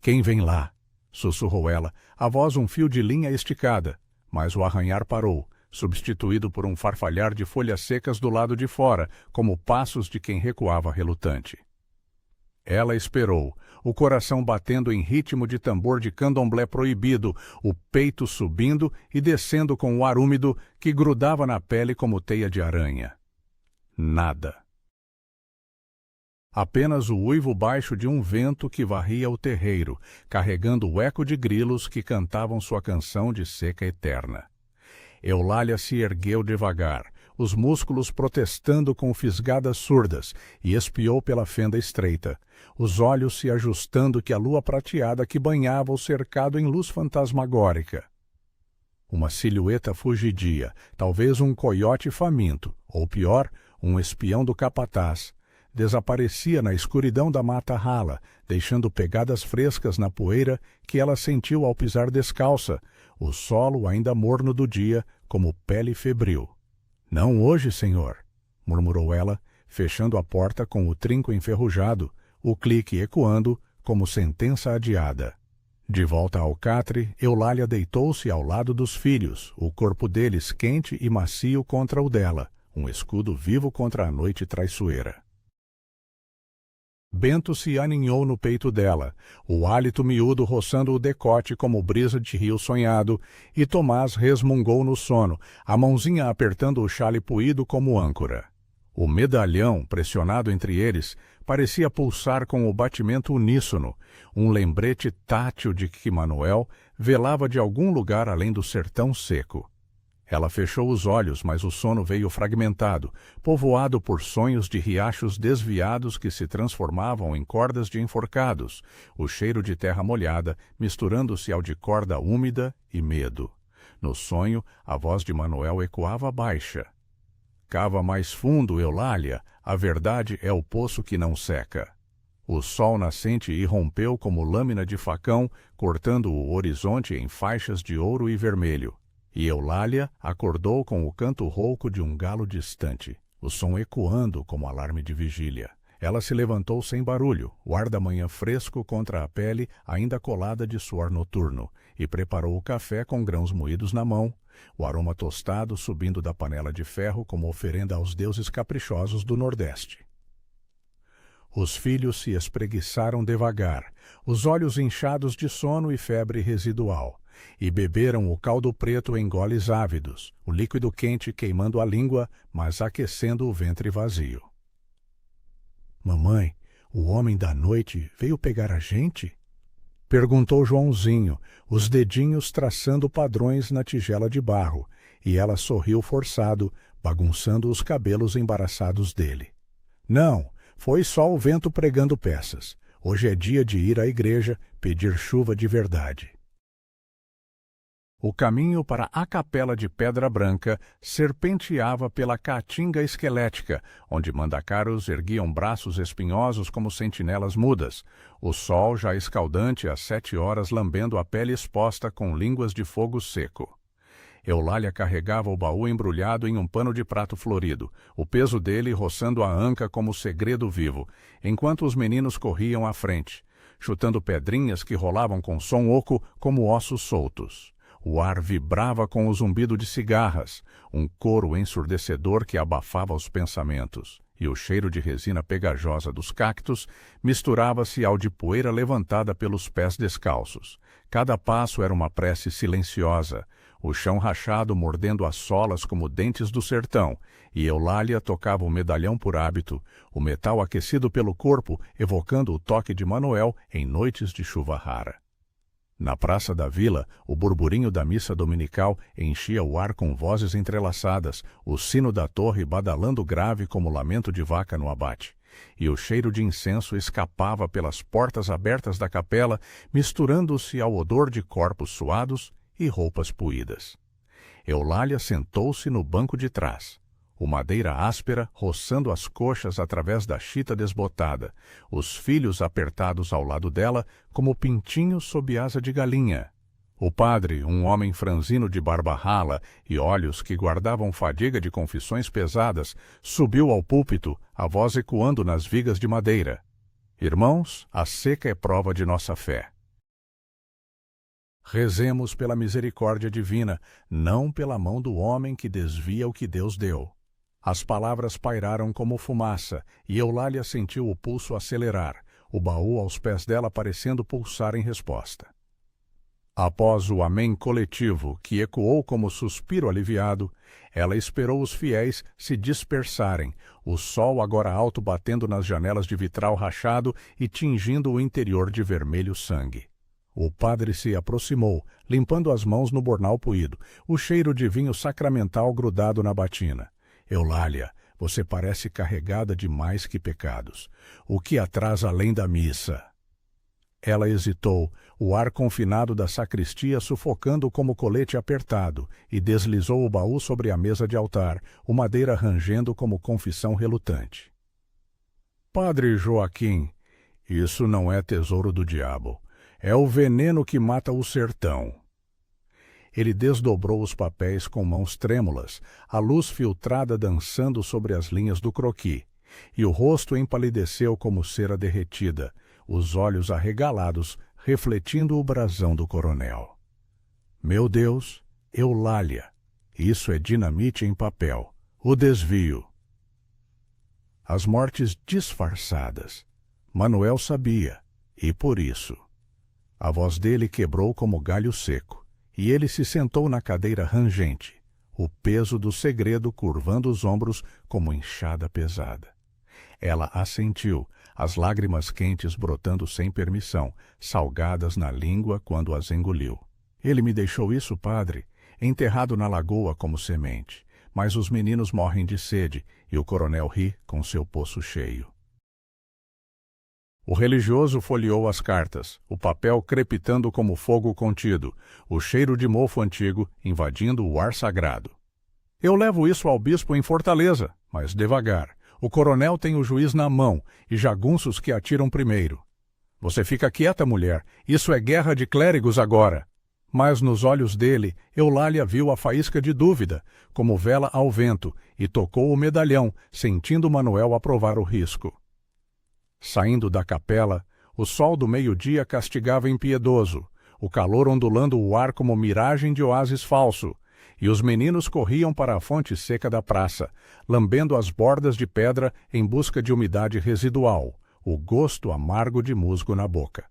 Quem vem lá? Sussurrou ela, a voz um fio de linha esticada, mas o arranhar parou, substituído por um farfalhar de folhas secas do lado de fora, como passos de quem recuava relutante. Ela esperou, o coração batendo em ritmo de tambor de candomblé proibido, o peito subindo e descendo com o ar úmido que grudava na pele como teia de aranha. Nada. Apenas o uivo baixo de um vento que varria o terreiro, carregando o eco de grilos que cantavam sua canção de seca eterna. Eulália se ergueu devagar, os músculos protestando com fisgadas surdas, e espiou pela fenda estreita, os olhos se ajustando que a lua prateada que banhava o cercado em luz fantasmagórica. Uma silhueta fugidia, talvez um coiote faminto, ou pior, um espião do capataz, desaparecia na escuridão da mata rala, deixando pegadas frescas na poeira que ela sentiu ao pisar descalça, o solo ainda morno do dia como pele febril. Não hoje, senhor, murmurou ela, fechando a porta com o trinco enferrujado, o clique ecoando como sentença adiada. De volta ao catre, Eulália deitou-se ao lado dos filhos, o corpo deles quente e macio contra o dela, um escudo vivo contra a noite traiçoeira. Bento se aninhou no peito dela, o hálito miúdo roçando o decote como brisa de rio sonhado, e Tomás resmungou no sono, a mãozinha apertando o chale puído como âncora. O medalhão, pressionado entre eles, parecia pulsar com o batimento uníssono, um lembrete tátil de que Manoel velava de algum lugar além do sertão seco. Ela fechou os olhos, mas o sono veio fragmentado, povoado por sonhos de riachos desviados que se transformavam em cordas de enforcados, o cheiro de terra molhada misturando-se ao de corda úmida e medo. No sonho, a voz de Manoel ecoava baixa. Cava mais fundo, Eulália, a verdade é o poço que não seca. O sol nascente irrompeu como lâmina de facão, cortando o horizonte em faixas de ouro e vermelho. E Eulália acordou com o canto rouco de um galo distante, o som ecoando como alarme de vigília. Ela se levantou sem barulho, o ar da manhã fresco contra a pele ainda colada de suor noturno, e preparou o café com grãos moídos na mão, o aroma tostado subindo da panela de ferro como oferenda aos deuses caprichosos do Nordeste. Os filhos se espreguiçaram devagar, os olhos inchados de sono e febre residual, e beberam o caldo preto em goles ávidos, o líquido quente queimando a língua, mas aquecendo o ventre vazio. Mamãe, o homem da noite veio pegar a gente? Perguntou Joãozinho, os dedinhos traçando padrões na tigela de barro, e ela sorriu forçado, bagunçando os cabelos embaraçados dele. Não, foi só o vento pregando peças. Hoje é dia de ir à igreja pedir chuva de verdade. O caminho para a capela de Pedra Branca serpenteava pela caatinga esquelética, onde mandacaros erguiam braços espinhosos como sentinelas mudas, o sol já escaldante às 7 horas lambendo a pele exposta com línguas de fogo seco. Eulália carregava o baú embrulhado em um pano de prato florido, o peso dele roçando a anca como segredo vivo, enquanto os meninos corriam à frente, chutando pedrinhas que rolavam com som oco como ossos soltos. O ar vibrava com o zumbido de cigarras, um coro ensurdecedor que abafava os pensamentos, e o cheiro de resina pegajosa dos cactos misturava-se ao de poeira levantada pelos pés descalços. Cada passo era uma prece silenciosa, o chão rachado mordendo as solas como dentes do sertão, e Eulália tocava o medalhão por hábito, o metal aquecido pelo corpo evocando o toque de Manuel em noites de chuva rara. Na praça da vila, o burburinho da missa dominical enchia o ar com vozes entrelaçadas, o sino da torre badalando grave como lamento de vaca no abate. E o cheiro de incenso escapava pelas portas abertas da capela, misturando-se ao odor de corpos suados e roupas puídas. Eulália sentou-se no banco de trás. O madeira áspera roçando as coxas através da chita desbotada, os filhos apertados ao lado dela como pintinhos sob asa de galinha. O padre, um homem franzino de barba rala e olhos que guardavam fadiga de confissões pesadas, subiu ao púlpito, a voz ecoando nas vigas de madeira. Irmãos, a seca é prova de nossa fé. Rezemos pela misericórdia divina, não pela mão do homem que desvia o que Deus deu. As palavras pairaram como fumaça, e Eulália sentiu o pulso acelerar, o baú aos pés dela parecendo pulsar em resposta. Após o amém coletivo, que ecoou como suspiro aliviado, ela esperou os fiéis se dispersarem, o sol agora alto batendo nas janelas de vitral rachado e tingindo o interior de vermelho sangue. O padre se aproximou, limpando as mãos no bornal puído, o cheiro de vinho sacramental grudado na batina. Eulália, você parece carregada de mais que pecados. O que atrás além da missa? Ela hesitou, o ar confinado da sacristia sufocando como colete apertado, e deslizou o baú sobre a mesa de altar, o madeira rangendo como confissão relutante. Padre Joaquim, isso não é tesouro do diabo. É o veneno que mata o sertão. Ele desdobrou os papéis com mãos trêmulas, a luz filtrada dançando sobre as linhas do croquis, e o rosto empalideceu como cera derretida, os olhos arregalados refletindo o brasão do coronel. Meu Deus, Eulália, isso é dinamite em papel, o desvio. As mortes disfarçadas. Manuel sabia, e por isso. A voz dele quebrou como galho seco, e ele se sentou na cadeira rangente, o peso do segredo curvando os ombros como enxada pesada. Ela assentiu, as lágrimas quentes brotando sem permissão, salgadas na língua quando as engoliu. Ele me deixou isso, padre, enterrado na lagoa como semente, mas os meninos morrem de sede e o coronel ri com seu poço cheio. O religioso folheou as cartas, o papel crepitando como fogo contido, o cheiro de mofo antigo invadindo o ar sagrado. Eu levo isso ao bispo em Fortaleza, mas devagar. O coronel tem o juiz na mão e jagunços que atiram primeiro. Você fica quieta, mulher, isso é guerra de clérigos agora. Mas nos olhos dele, Eulália viu a faísca de dúvida, como vela ao vento, e tocou o medalhão, sentindo Manuel aprovar o risco. Saindo da capela, o sol do meio-dia castigava impiedoso, o calor ondulando o ar como miragem de oásis falso, e os meninos corriam para a fonte seca da praça, lambendo as bordas de pedra em busca de umidade residual, o gosto amargo de musgo na boca.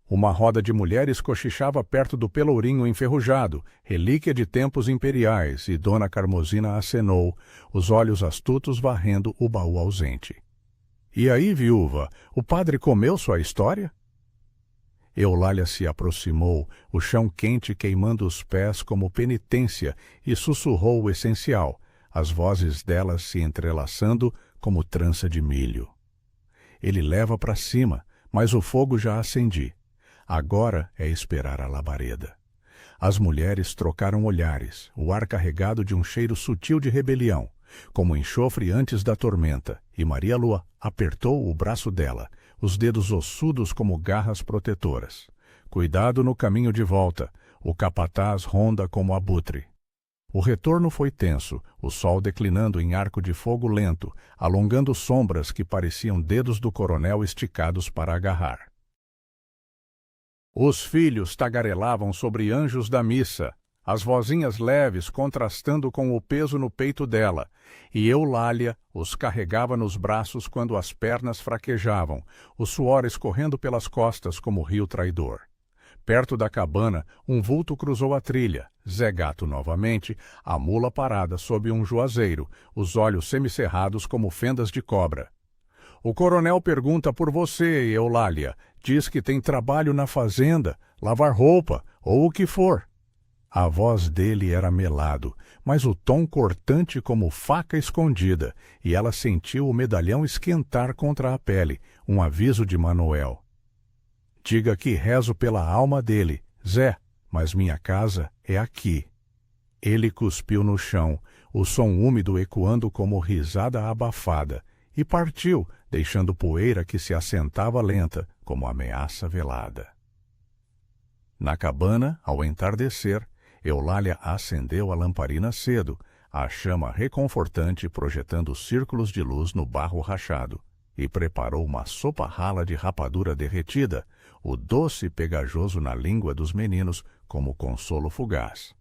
Uma roda de mulheres cochichava perto do pelourinho enferrujado, relíquia de tempos imperiais, e Dona Carmosina acenou, os olhos astutos varrendo o baú ausente. E aí, viúva, o padre comeu sua história? Eulália se aproximou, o chão quente queimando os pés como penitência, e sussurrou o essencial, as vozes delas se entrelaçando como trança de milho. Ele leva para cima, mas o fogo já acendi. Agora é esperar a labareda. As mulheres trocaram olhares, o ar carregado de um cheiro sutil de rebelião, como enxofre antes da tormenta, e Maria Lua apertou o braço dela, os dedos ossudos como garras protetoras. Cuidado no caminho de volta, O capataz ronda como abutre. O retorno foi tenso, o sol declinando em arco de fogo lento, alongando sombras que pareciam dedos do coronel esticados para agarrar. Os filhos tagarelavam sobre anjos da missa, as vozinhas leves contrastando com o peso no peito dela, e Eulália os carregava nos braços quando as pernas fraquejavam, o suor escorrendo pelas costas como rio traidor. Perto da cabana, um vulto cruzou a trilha, Zé Gato novamente, a mula parada sob um juazeiro, os olhos semicerrados como fendas de cobra. O coronel pergunta por você, Eulália. Diz que tem trabalho na fazenda, lavar roupa, ou o que for. A voz dele era melado, mas o tom cortante como faca escondida, e ela sentiu o medalhão esquentar contra a pele, um aviso de Manuel. Diga que rezo pela alma dele, Zé, mas minha casa é aqui. Ele cuspiu no chão, o som úmido ecoando como risada abafada, e partiu, deixando poeira que se assentava lenta, como ameaça velada. Na cabana, ao entardecer, Eulália acendeu a lamparina cedo, a chama reconfortante projetando círculos de luz no barro rachado, e preparou uma sopa rala de rapadura derretida, o doce pegajoso na língua dos meninos como consolo fugaz.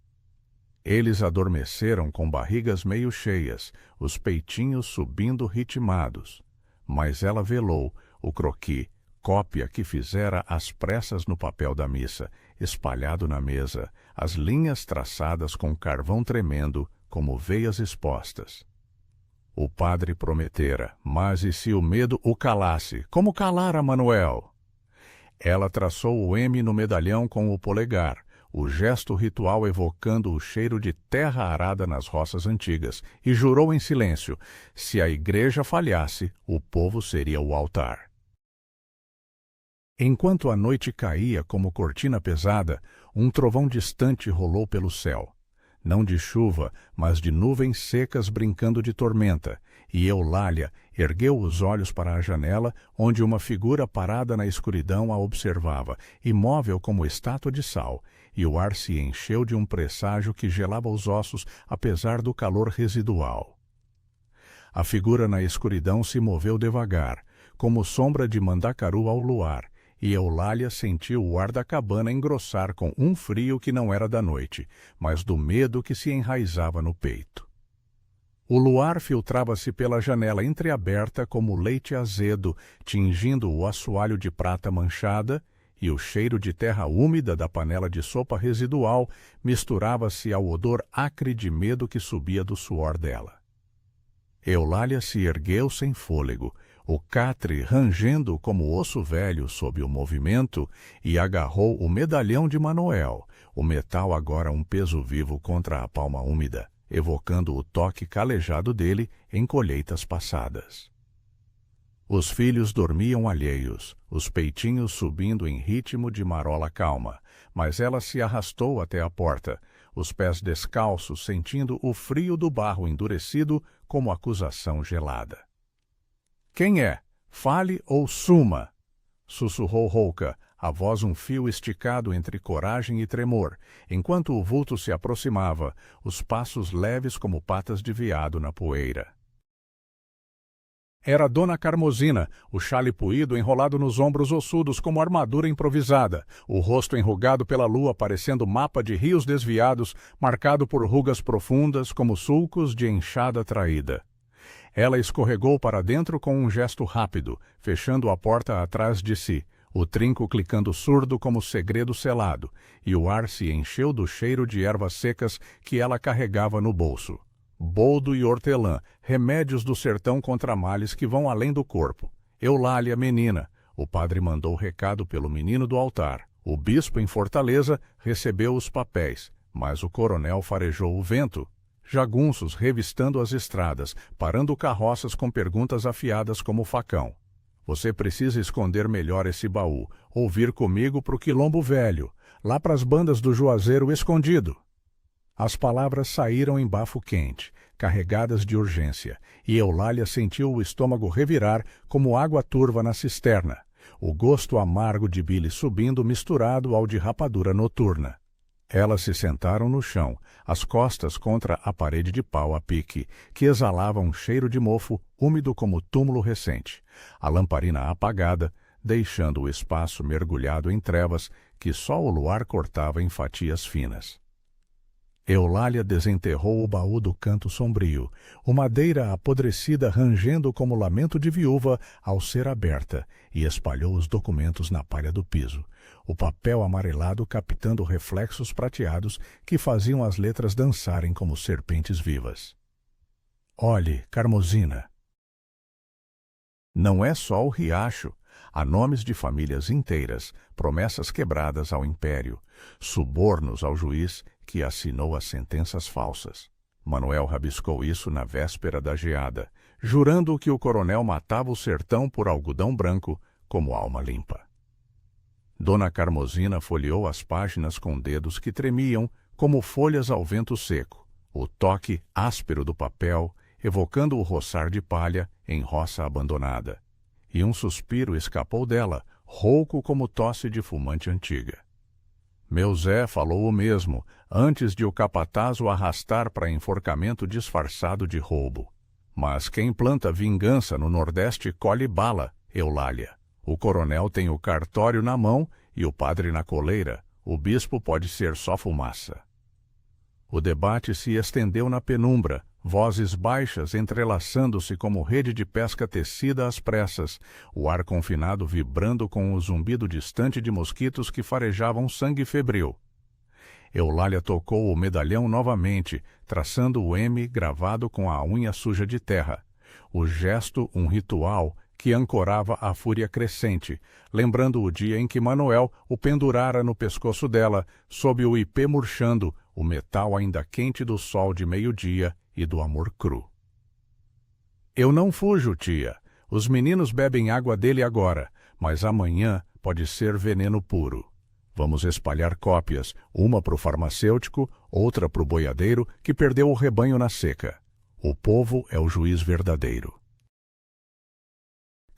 Eles adormeceram com barrigas meio cheias, os peitinhos subindo ritmados. Mas ela velou o croquis, cópia que fizera às pressas no papel da missa, espalhado na mesa, as linhas traçadas com carvão tremendo, como veias expostas. O padre prometera, mas e se o medo o calasse? Como calar a Manuel? Ela traçou o M no medalhão com o polegar, o gesto ritual evocando o cheiro de terra arada nas roças antigas, e jurou em silêncio: se a igreja falhasse, o povo seria o altar. Enquanto a noite caía como cortina pesada, um trovão distante rolou pelo céu. Não de chuva, mas de nuvens secas brincando de tormenta, e Eulália ergueu os olhos para a janela, onde uma figura parada na escuridão a observava, imóvel como estátua de sal, e o ar se encheu de um presságio que gelava os ossos apesar do calor residual. A figura na escuridão se moveu devagar, como sombra de mandacaru ao luar, e Eulália sentiu o ar da cabana engrossar com um frio que não era da noite, mas do medo que se enraizava no peito. O luar filtrava-se pela janela entreaberta como leite azedo, tingindo o assoalho de prata manchada, e o cheiro de terra úmida da panela de sopa residual misturava-se ao odor acre de medo que subia do suor dela. Eulália se ergueu sem fôlego, o catre rangendo como osso velho sob o movimento, e agarrou o medalhão de Manuel, o metal agora um peso vivo contra a palma úmida, evocando o toque calejado dele em colheitas passadas. Os filhos dormiam alheios, os peitinhos subindo em ritmo de marola calma, mas ela se arrastou até a porta, os pés descalços sentindo o frio do barro endurecido como acusação gelada. Quem é? Fale ou suma! Sussurrou rouca, a voz um fio esticado entre coragem e tremor, enquanto o vulto se aproximava, os passos leves como patas de veado na poeira. Era Dona Carmosina, o chale puído enrolado nos ombros ossudos como armadura improvisada, o rosto enrugado pela lua parecendo mapa de rios desviados, marcado por rugas profundas como sulcos de enxada traída. Ela escorregou para dentro com um gesto rápido, fechando a porta atrás de si, o trinco clicando surdo como segredo selado, e o ar se encheu do cheiro de ervas secas que ela carregava no bolso. Boldo e hortelã, remédios do sertão contra males que vão além do corpo. Eulália, menina, o padre mandou recado pelo menino do altar. O bispo em Fortaleza recebeu os papéis, mas o coronel farejou o vento. Jagunços revistando as estradas, parando carroças com perguntas afiadas como facão. Você precisa esconder melhor esse baú, ou vir comigo pro Quilombo Velho, lá pras bandas do Juazeiro escondido. As palavras saíram em bafo quente, carregadas de urgência, e Eulália sentiu o estômago revirar como água turva na cisterna, o gosto amargo de bile subindo misturado ao de rapadura noturna. Elas se sentaram no chão, as costas contra a parede de pau a pique, que exalava um cheiro de mofo úmido como túmulo recente, a lamparina apagada, deixando o espaço mergulhado em trevas que só o luar cortava em fatias finas. Eulália desenterrou o baú do canto sombrio, uma madeira apodrecida rangendo como lamento de viúva ao ser aberta, e espalhou os documentos na palha do piso, o papel amarelado captando reflexos prateados que faziam as letras dançarem como serpentes vivas. Olhe, Carmosina. Não é só o riacho. Há nomes de famílias inteiras, promessas quebradas ao império, subornos ao juiz que assinou as sentenças falsas. Manuel rabiscou isso na véspera da geada, jurando que o coronel matava o sertão por algodão branco como alma limpa. Dona Carmosina folheou as páginas com dedos que tremiam como folhas ao vento seco, o toque áspero do papel evocando o roçar de palha em roça abandonada. E um suspiro escapou dela, rouco como tosse de fumante antiga. Meu Zé falou o mesmo, antes de o capataz o arrastar para enforcamento disfarçado de roubo. Mas quem planta vingança no Nordeste colhe bala, Eulália. O coronel tem o cartório na mão e o padre na coleira. O bispo pode ser só fumaça. O debate se estendeu na penumbra, vozes baixas entrelaçando-se como rede de pesca tecida às pressas, o ar confinado vibrando com o zumbido distante de mosquitos que farejavam sangue febril. Eulália tocou o medalhão novamente, traçando o M gravado com a unha suja de terra. O gesto, um ritual que ancorava a fúria crescente, lembrando o dia em que Manuel o pendurara no pescoço dela, sob o ipê murchando, o metal ainda quente do sol de meio-dia e do amor cru. Eu não fujo, tia. Os meninos bebem água dele agora, mas amanhã pode ser veneno puro. Vamos espalhar cópias, uma para o farmacêutico, outra para o boiadeiro que perdeu o rebanho na seca. O povo é o juiz verdadeiro.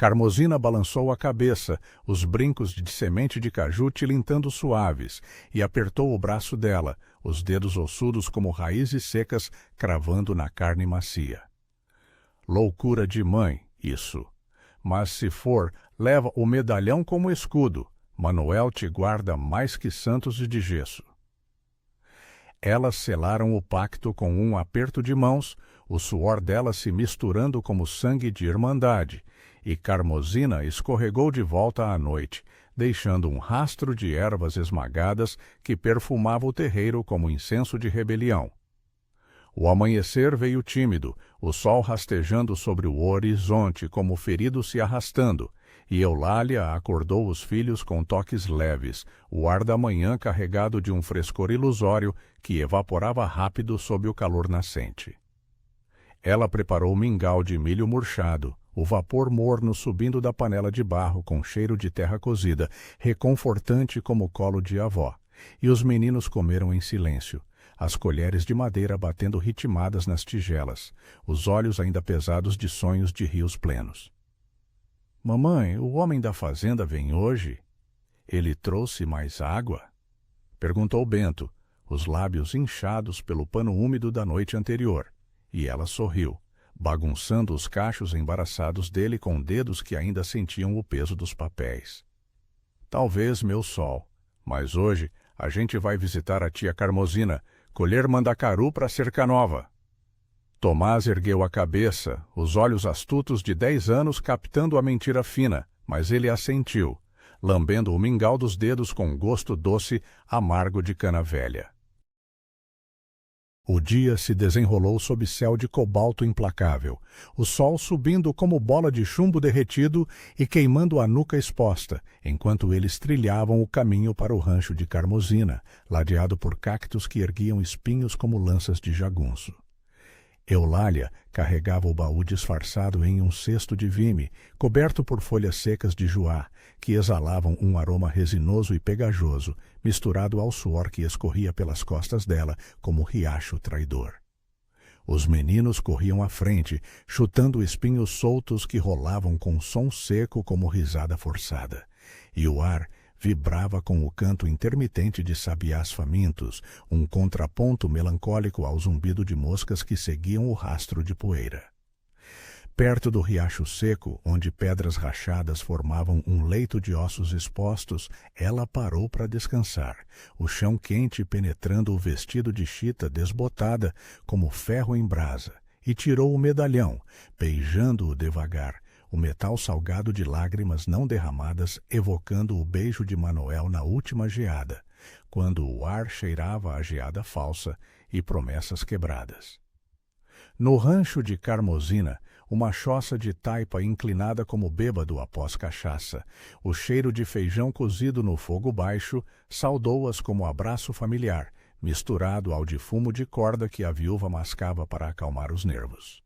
Carmosina balançou a cabeça, os brincos de semente de caju tilintando suaves, e apertou o braço dela, os dedos ossudos como raízes secas cravando na carne macia. Loucura de mãe, isso. Mas se for, leva o medalhão como escudo. Manuel te guarda mais que santos de gesso. Elas selaram o pacto com um aperto de mãos, o suor dela se misturando como sangue de irmandade, e Carmosina escorregou de volta à noite, deixando um rastro de ervas esmagadas que perfumava o terreiro como incenso de rebelião. O amanhecer veio tímido, o sol rastejando sobre o horizonte como ferido se arrastando, e Eulália acordou os filhos com toques leves, o ar da manhã carregado de um frescor ilusório que evaporava rápido sob o calor nascente. Ela preparou mingau de milho murchado, o vapor morno subindo da panela de barro com cheiro de terra cozida, reconfortante como o colo de avó, e os meninos comeram em silêncio, as colheres de madeira batendo ritmadas nas tigelas, os olhos ainda pesados de sonhos de rios plenos. Mamãe, o homem da fazenda vem hoje? Ele trouxe mais água? Perguntou Bento, os lábios inchados pelo pano úmido da noite anterior, e ela sorriu, bagunçando os cachos embaraçados dele com dedos que ainda sentiam o peso dos papéis. Talvez, meu sol, mas hoje a gente vai visitar a tia Carmosina, colher mandacaru para Cercanova. Tomás ergueu a cabeça, os olhos astutos de 10 anos captando a mentira fina, mas ele assentiu, lambendo o mingau dos dedos com gosto doce, amargo de cana velha. O dia se desenrolou sob céu de cobalto implacável, o sol subindo como bola de chumbo derretido e queimando a nuca exposta, enquanto eles trilhavam o caminho para o rancho de Carmosina, ladeado por cactos que erguiam espinhos como lanças de jagunço. Eulália carregava o baú disfarçado em um cesto de vime, coberto por folhas secas de juá, que exalavam um aroma resinoso e pegajoso, misturado ao suor que escorria pelas costas dela como riacho traidor. Os meninos corriam à frente, chutando espinhos soltos que rolavam com som seco como risada forçada, e o ar, vibrava com o canto intermitente de sabiás famintos, um contraponto melancólico ao zumbido de moscas que seguiam o rastro de poeira. Perto do riacho seco, onde pedras rachadas formavam um leito de ossos expostos, ela parou para descansar, o chão quente penetrando o vestido de chita desbotada como ferro em brasa, e tirou o medalhão, beijando-o devagar, o metal salgado de lágrimas não derramadas evocando o beijo de Manoel na última geada, quando o ar cheirava a geada falsa e promessas quebradas. No rancho de Carmozina, uma choça de taipa inclinada como bêbado após cachaça, o cheiro de feijão cozido no fogo baixo saudou-as como abraço familiar, misturado ao de fumo de corda que a viúva mascava para acalmar os nervos.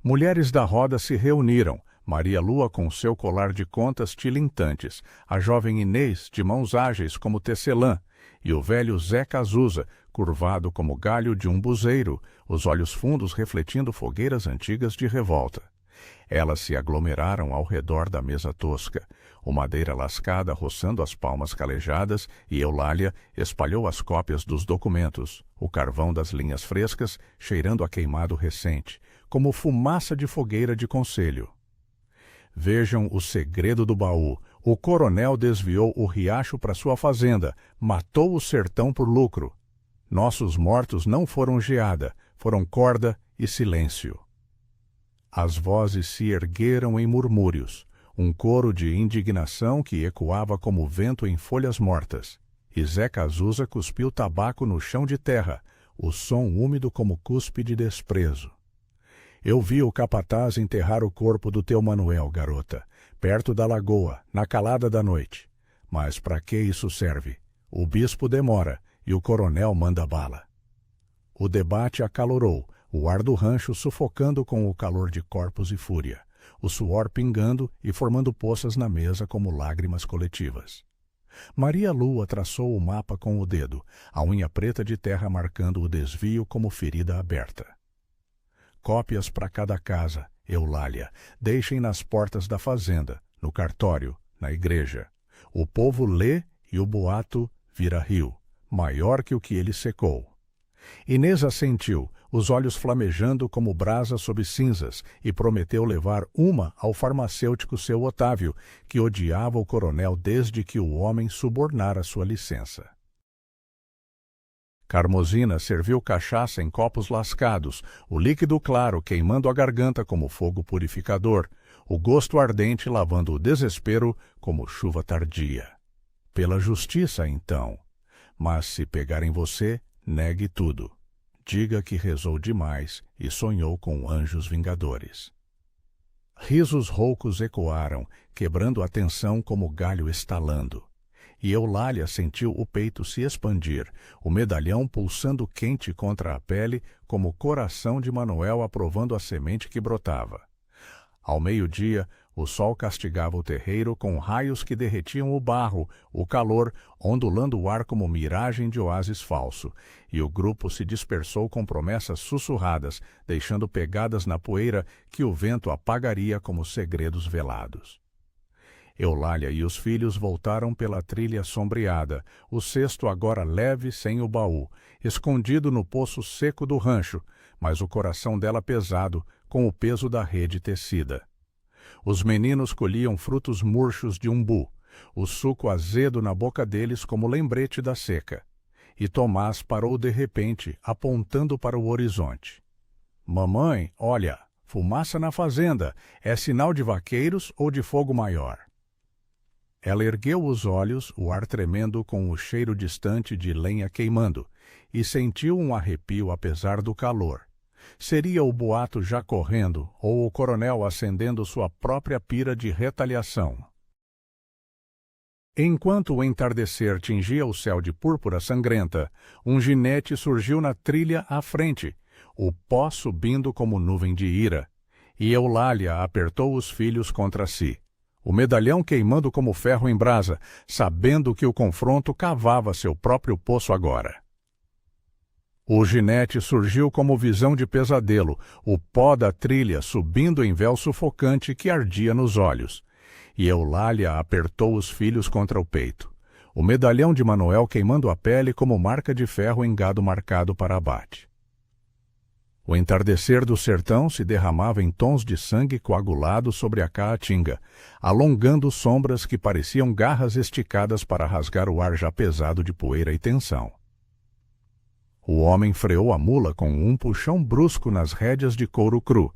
Mulheres da roda se reuniram, Maria Lua com seu colar de contas tilintantes, a jovem Inês de mãos ágeis como tecelã, e o velho Zé Cazuza, curvado como galho de um buzeiro, os olhos fundos refletindo fogueiras antigas de revolta. Elas se aglomeraram ao redor da mesa tosca, o madeira lascada roçando as palmas calejadas, e Eulália espalhou as cópias dos documentos, o carvão das linhas frescas cheirando a queimado recente, como fumaça de fogueira de conselho. Vejam o segredo do baú. O coronel desviou o riacho para sua fazenda, matou o sertão por lucro. Nossos mortos não foram geada, foram corda e silêncio. As vozes se ergueram em murmúrios, um coro de indignação que ecoava como vento em folhas mortas. E Zé Cazuza cuspiu tabaco no chão de terra, o som úmido como cuspe de desprezo. Eu vi o capataz enterrar o corpo do teu Manoel, garota, perto da lagoa, na calada da noite. Mas para que isso serve? O bispo demora e o coronel manda bala. O debate acalorou, o ar do rancho sufocando com o calor de corpos e fúria, o suor pingando e formando poças na mesa como lágrimas coletivas. Maria Lua traçou o mapa com o dedo, a unha preta de terra marcando o desvio como ferida aberta. Cópias para cada casa, Eulália, deixem nas portas da fazenda, no cartório, na igreja. O povo lê e o boato vira rio, maior que o que ele secou. Inês assentiu, os olhos flamejando como brasa sob cinzas, e prometeu levar uma ao farmacêutico seu Otávio, que odiava o coronel desde que o homem subornara sua licença. Carmozina serviu cachaça em copos lascados, o líquido claro queimando a garganta como fogo purificador, o gosto ardente lavando o desespero como chuva tardia. Pela justiça, então. Mas se pegarem você, negue tudo. Diga que rezou demais e sonhou com anjos vingadores. Risos roucos ecoaram, quebrando a tensão como galho estalando. E Eulália sentiu o peito se expandir, o medalhão pulsando quente contra a pele, como o coração de Manoel aprovando a semente que brotava. Ao meio-dia, o sol castigava o terreiro com raios que derretiam o barro, o calor, ondulando o ar como miragem de oásis falso, e o grupo se dispersou com promessas sussurradas, deixando pegadas na poeira que o vento apagaria como segredos velados. Eulália e os filhos voltaram pela trilha sombreada, o cesto agora leve sem o baú, escondido no poço seco do rancho, mas o coração dela pesado, com o peso da rede tecida. Os meninos colhiam frutos murchos de umbu, o suco azedo na boca deles como lembrete da seca. E Tomás parou de repente, apontando para o horizonte. — Mamãe, olha, fumaça na fazenda, é sinal de vaqueiros ou de fogo maior? Ela ergueu os olhos, o ar tremendo com o cheiro distante de lenha queimando, e sentiu um arrepio apesar do calor. Seria o boato já correndo, ou o coronel acendendo sua própria pira de retaliação? Enquanto o entardecer tingia o céu de púrpura sangrenta, um ginete surgiu na trilha à frente, o pó subindo como nuvem de ira, e Eulália apertou os filhos contra si. O medalhão queimando como ferro em brasa, sabendo que o confronto cavava seu próprio poço agora. O ginete surgiu como visão de pesadelo, o pó da trilha subindo em véu sufocante que ardia nos olhos. E Eulália apertou os filhos contra o peito, o medalhão de Manoel queimando a pele como marca de ferro em gado marcado para abate. O entardecer do sertão se derramava em tons de sangue coagulado sobre a caatinga, alongando sombras que pareciam garras esticadas para rasgar o ar já pesado de poeira e tensão. O homem freou a mula com um puxão brusco nas rédeas de couro cru,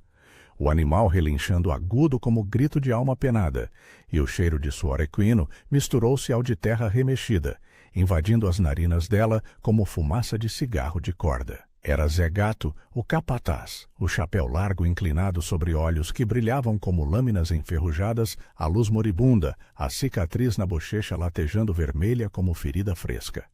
o animal relinchando agudo como grito de alma penada, e o cheiro de suor equino misturou-se ao de terra remexida, invadindo as narinas dela como fumaça de cigarro de corda. Era Zé Gato, o capataz, o chapéu largo inclinado sobre olhos que brilhavam como lâminas enferrujadas, a luz moribunda, a cicatriz na bochecha latejando vermelha como ferida fresca.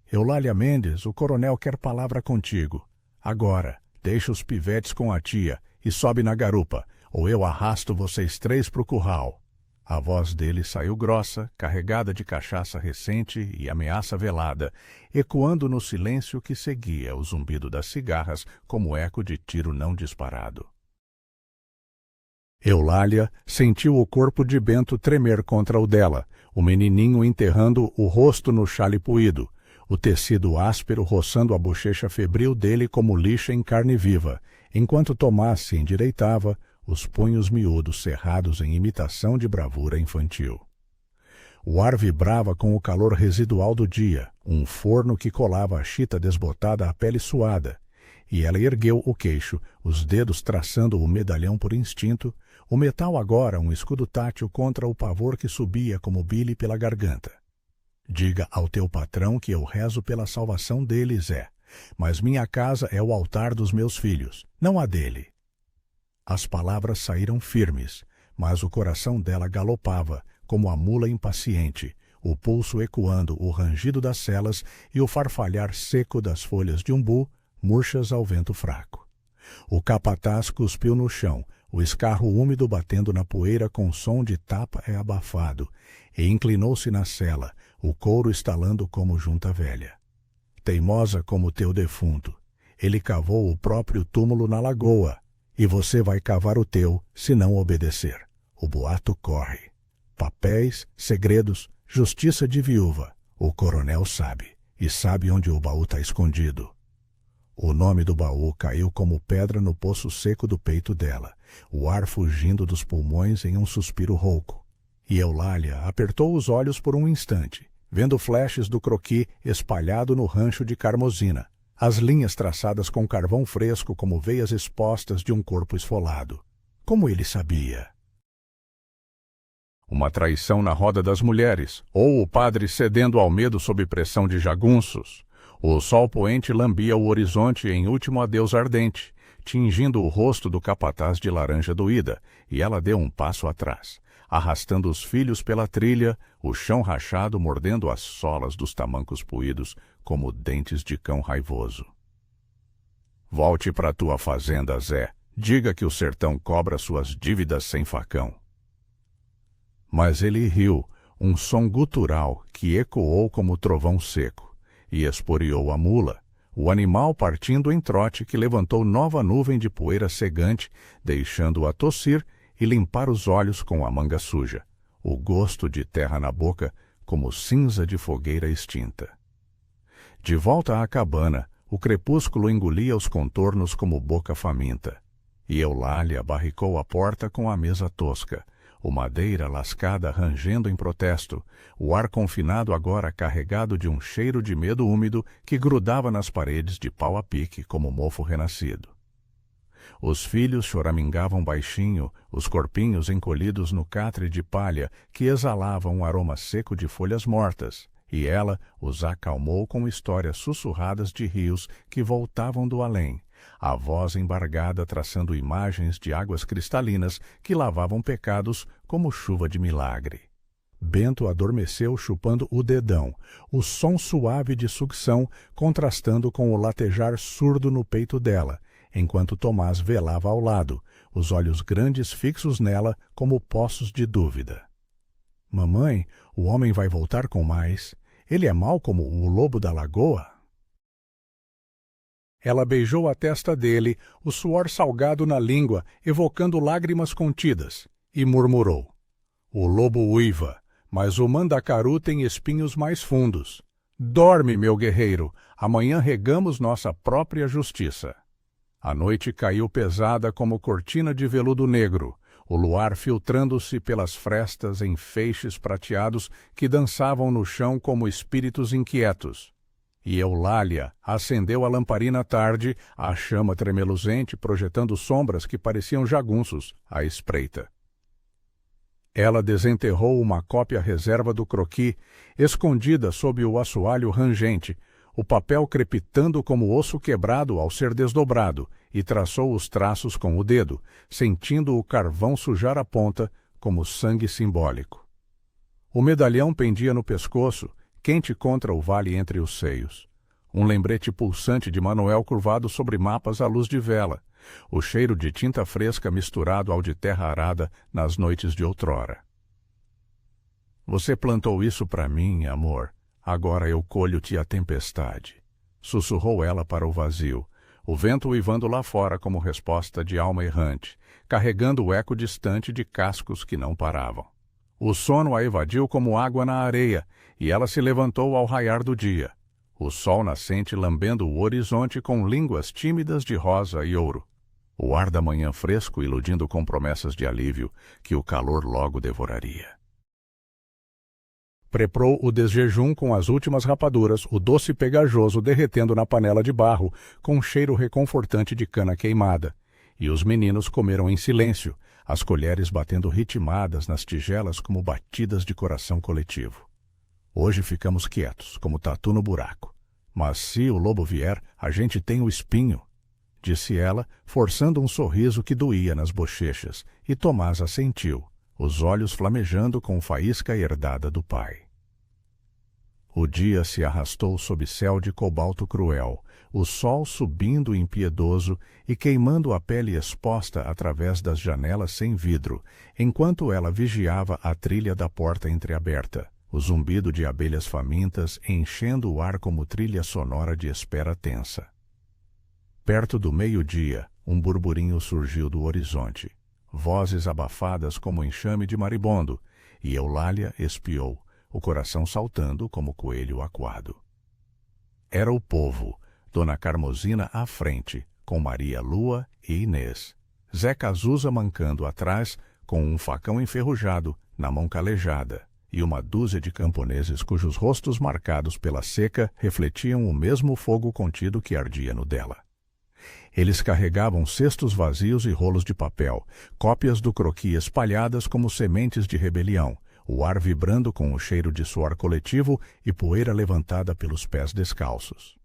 Eulália Mendes, o coronel quer palavra contigo. Agora, deixa os pivetes com a tia e sobe na garupa, ou eu arrasto vocês três pro curral. A voz dele saiu grossa, carregada de cachaça recente e ameaça velada, ecoando no silêncio que seguia o zumbido das cigarras como eco de tiro não disparado. Eulália sentiu o corpo de Bento tremer contra o dela, o menininho enterrando o rosto no chale puído, o tecido áspero roçando a bochecha febril dele como lixa em carne viva, enquanto Tomás se endireitava, os punhos miúdos cerrados em imitação de bravura infantil. O ar vibrava com o calor residual do dia, um forno que colava a chita desbotada à pele suada, e ela ergueu o queixo, os dedos traçando o medalhão por instinto, o metal agora um escudo tátil contra o pavor que subia como bile pela garganta. Diga ao teu patrão que eu rezo pela salvação dele, Zé, mas minha casa é o altar dos meus filhos, não a dele. As palavras saíram firmes, mas o coração dela galopava, como a mula impaciente, o pulso ecoando o rangido das celas e o farfalhar seco das folhas de umbu, murchas ao vento fraco. O capataz cuspiu no chão, o escarro úmido batendo na poeira com som de tapa abafado, e inclinou-se na cela, o couro estalando como junta velha. Teimosa como teu defunto, ele cavou o próprio túmulo na lagoa, e você vai cavar o teu, se não obedecer. O boato corre. Papéis, segredos, justiça de viúva. O coronel sabe, e sabe onde o baú está escondido. O nome do baú caiu como pedra no poço seco do peito dela, o ar fugindo dos pulmões em um suspiro rouco. E Eulália apertou os olhos por um instante, vendo flashes do croqui espalhado no rancho de Carmozina, as linhas traçadas com carvão fresco como veias expostas de um corpo esfolado. Como ele sabia? Uma traição na roda das mulheres, ou o padre cedendo ao medo sob pressão de jagunços. O sol poente lambia o horizonte em último adeus ardente, tingindo o rosto do capataz de laranja doída, e ela deu um passo atrás, arrastando os filhos pela trilha, o chão rachado mordendo as solas dos tamancos puídos como dentes de cão raivoso. Volte para tua fazenda, Zé. Diga que o sertão cobra suas dívidas sem facão. Mas ele riu, um som gutural que ecoou como trovão seco, e esporeou a mula, o animal partindo em trote que levantou nova nuvem de poeira cegante, deixando-a tossir e limpar os olhos com a manga suja, o gosto de terra na boca como cinza de fogueira extinta. De volta à cabana, o crepúsculo engolia os contornos como boca faminta, e Eulália barricou a porta com a mesa tosca, o madeira lascada rangendo em protesto, o ar confinado agora carregado de um cheiro de medo úmido que grudava nas paredes de pau a pique como mofo renascido. Os filhos choramingavam baixinho, os corpinhos encolhidos no catre de palha que exalava um aroma seco de folhas mortas, e ela os acalmou com histórias sussurradas de rios que voltavam do além, a voz embargada traçando imagens de águas cristalinas que lavavam pecados como chuva de milagre. Bento adormeceu chupando o dedão, o som suave de sucção contrastando com o latejar surdo no peito dela, enquanto Tomás velava ao lado, os olhos grandes fixos nela como poços de dúvida. — Mamãe, o homem vai voltar com mais. Ele é mau como o lobo da lagoa? Ela beijou a testa dele, o suor salgado na língua, evocando lágrimas contidas, e murmurou. O lobo uiva, mas o mandacaru tem espinhos mais fundos. Dorme, meu guerreiro, amanhã regamos nossa própria justiça. A noite caiu pesada como cortina de veludo negro, o luar filtrando-se pelas frestas em feixes prateados que dançavam no chão como espíritos inquietos. E Eulália acendeu a lamparina tarde, a chama tremeluzente projetando sombras que pareciam jagunços à espreita. Ela desenterrou uma cópia reserva do croquis, escondida sob o assoalho rangente, o papel crepitando como osso quebrado ao ser desdobrado, e traçou os traços com o dedo, sentindo o carvão sujar a ponta como sangue simbólico. O medalhão pendia no pescoço, quente contra o vale entre os seios. Um lembrete pulsante de Manuel curvado sobre mapas à luz de vela, o cheiro de tinta fresca misturado ao de terra arada nas noites de outrora. Você plantou isso para mim, amor. Agora eu colho-te a tempestade. Sussurrou ela para o vazio, o vento uivando lá fora como resposta de alma errante, carregando o eco distante de cascos que não paravam. O sono a evadiu como água na areia, e ela se levantou ao raiar do dia, o sol nascente lambendo o horizonte com línguas tímidas de rosa e ouro. O ar da manhã fresco iludindo com promessas de alívio que o calor logo devoraria. Preparou o desjejum com as últimas rapaduras, o doce pegajoso derretendo na panela de barro, com um cheiro reconfortante de cana queimada. E os meninos comeram em silêncio, as colheres batendo ritmadas nas tigelas como batidas de coração coletivo. Hoje ficamos quietos, como tatu no buraco. Mas se o lobo vier, a gente tem o espinho, disse ela, forçando um sorriso que doía nas bochechas, e Tomás assentiu, os olhos flamejando com faísca herdada do pai. O dia se arrastou sob céu de cobalto cruel, o sol subindo impiedoso e queimando a pele exposta através das janelas sem vidro, enquanto ela vigiava a trilha da porta entreaberta, o zumbido de abelhas famintas enchendo o ar como trilha sonora de espera tensa. Perto do meio-dia, um burburinho surgiu do horizonte, vozes abafadas como enxame de maribondo, e Eulália espiou, o coração saltando como coelho acuado. Era o povo, Dona Carmosina à frente, com Maria Lua e Inês. Zé Cazuza mancando atrás, com um facão enferrujado na mão calejada, e uma dúzia de camponeses cujos rostos marcados pela seca refletiam o mesmo fogo contido que ardia no dela. Eles carregavam cestos vazios e rolos de papel, cópias do croquis espalhadas como sementes de rebelião, o ar vibrando com o cheiro de suor coletivo e poeira levantada pelos pés descalços.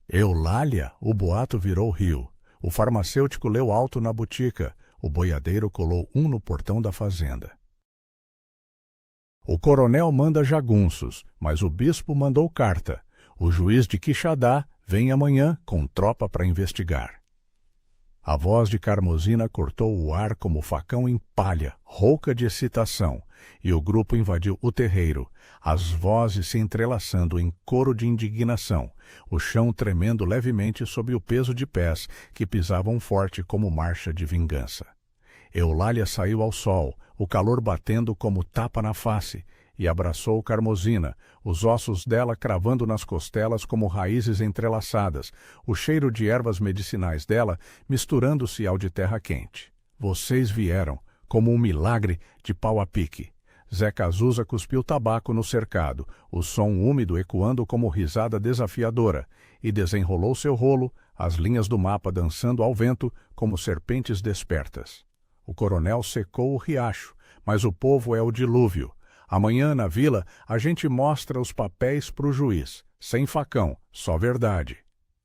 Eulália, o boato virou rio. O farmacêutico leu alto na botica, o boiadeiro colou um no portão da fazenda. O coronel manda jagunços, mas o bispo mandou carta. O juiz de Quixadá vem amanhã com tropa para investigar. A voz de Carmosina cortou o ar como facão em palha, rouca de excitação, e o grupo invadiu o terreiro, as vozes se entrelaçando em coro de indignação, o chão tremendo levemente sob o peso de pés que pisavam forte como marcha de vingança. Eulália saiu ao sol, o calor batendo como tapa na face, e abraçou Carmosina, os ossos dela cravando nas costelas como raízes entrelaçadas, o cheiro de ervas medicinais dela misturando-se ao de terra quente. Vocês vieram, como um milagre, de pau a pique. Zé Cazuza cuspiu tabaco no cercado, o som úmido ecoando como risada desafiadora, e desenrolou seu rolo, as linhas do mapa dançando ao vento como serpentes despertas. O coronel secou o riacho, mas o povo é o dilúvio. Amanhã, na vila, a gente mostra os papéis para o juiz, sem facão, só verdade.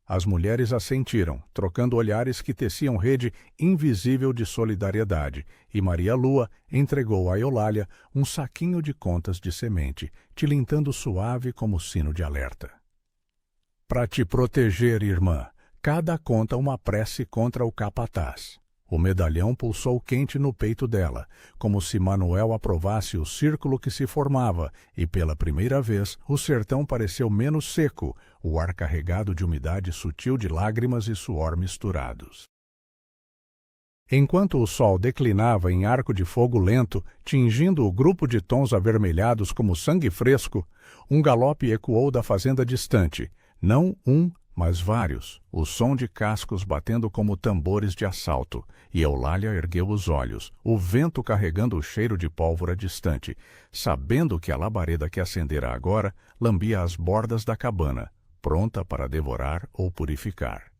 As mulheres assentiram, trocando olhares que teciam rede invisível de solidariedade, e Maria Lua entregou a Eulália um saquinho de contas de semente, tilintando suave como sino de alerta. Para te proteger, irmã, cada conta uma prece contra o capataz. O medalhão pulsou quente no peito dela, como se Manuel aprovasse o círculo que se formava, e pela primeira vez o sertão pareceu menos seco, o ar carregado de umidade sutil de lágrimas e suor misturados. Enquanto o sol declinava em arco de fogo lento, tingindo o grupo de tons avermelhados como sangue fresco, um galope ecoou da fazenda distante, não um, mas vários, o som de cascos batendo como tambores de assalto, e Eulália ergueu os olhos, o vento carregando o cheiro de pólvora distante, sabendo que a labareda que acendera agora lambia as bordas da cabana, pronta para devorar ou purificar.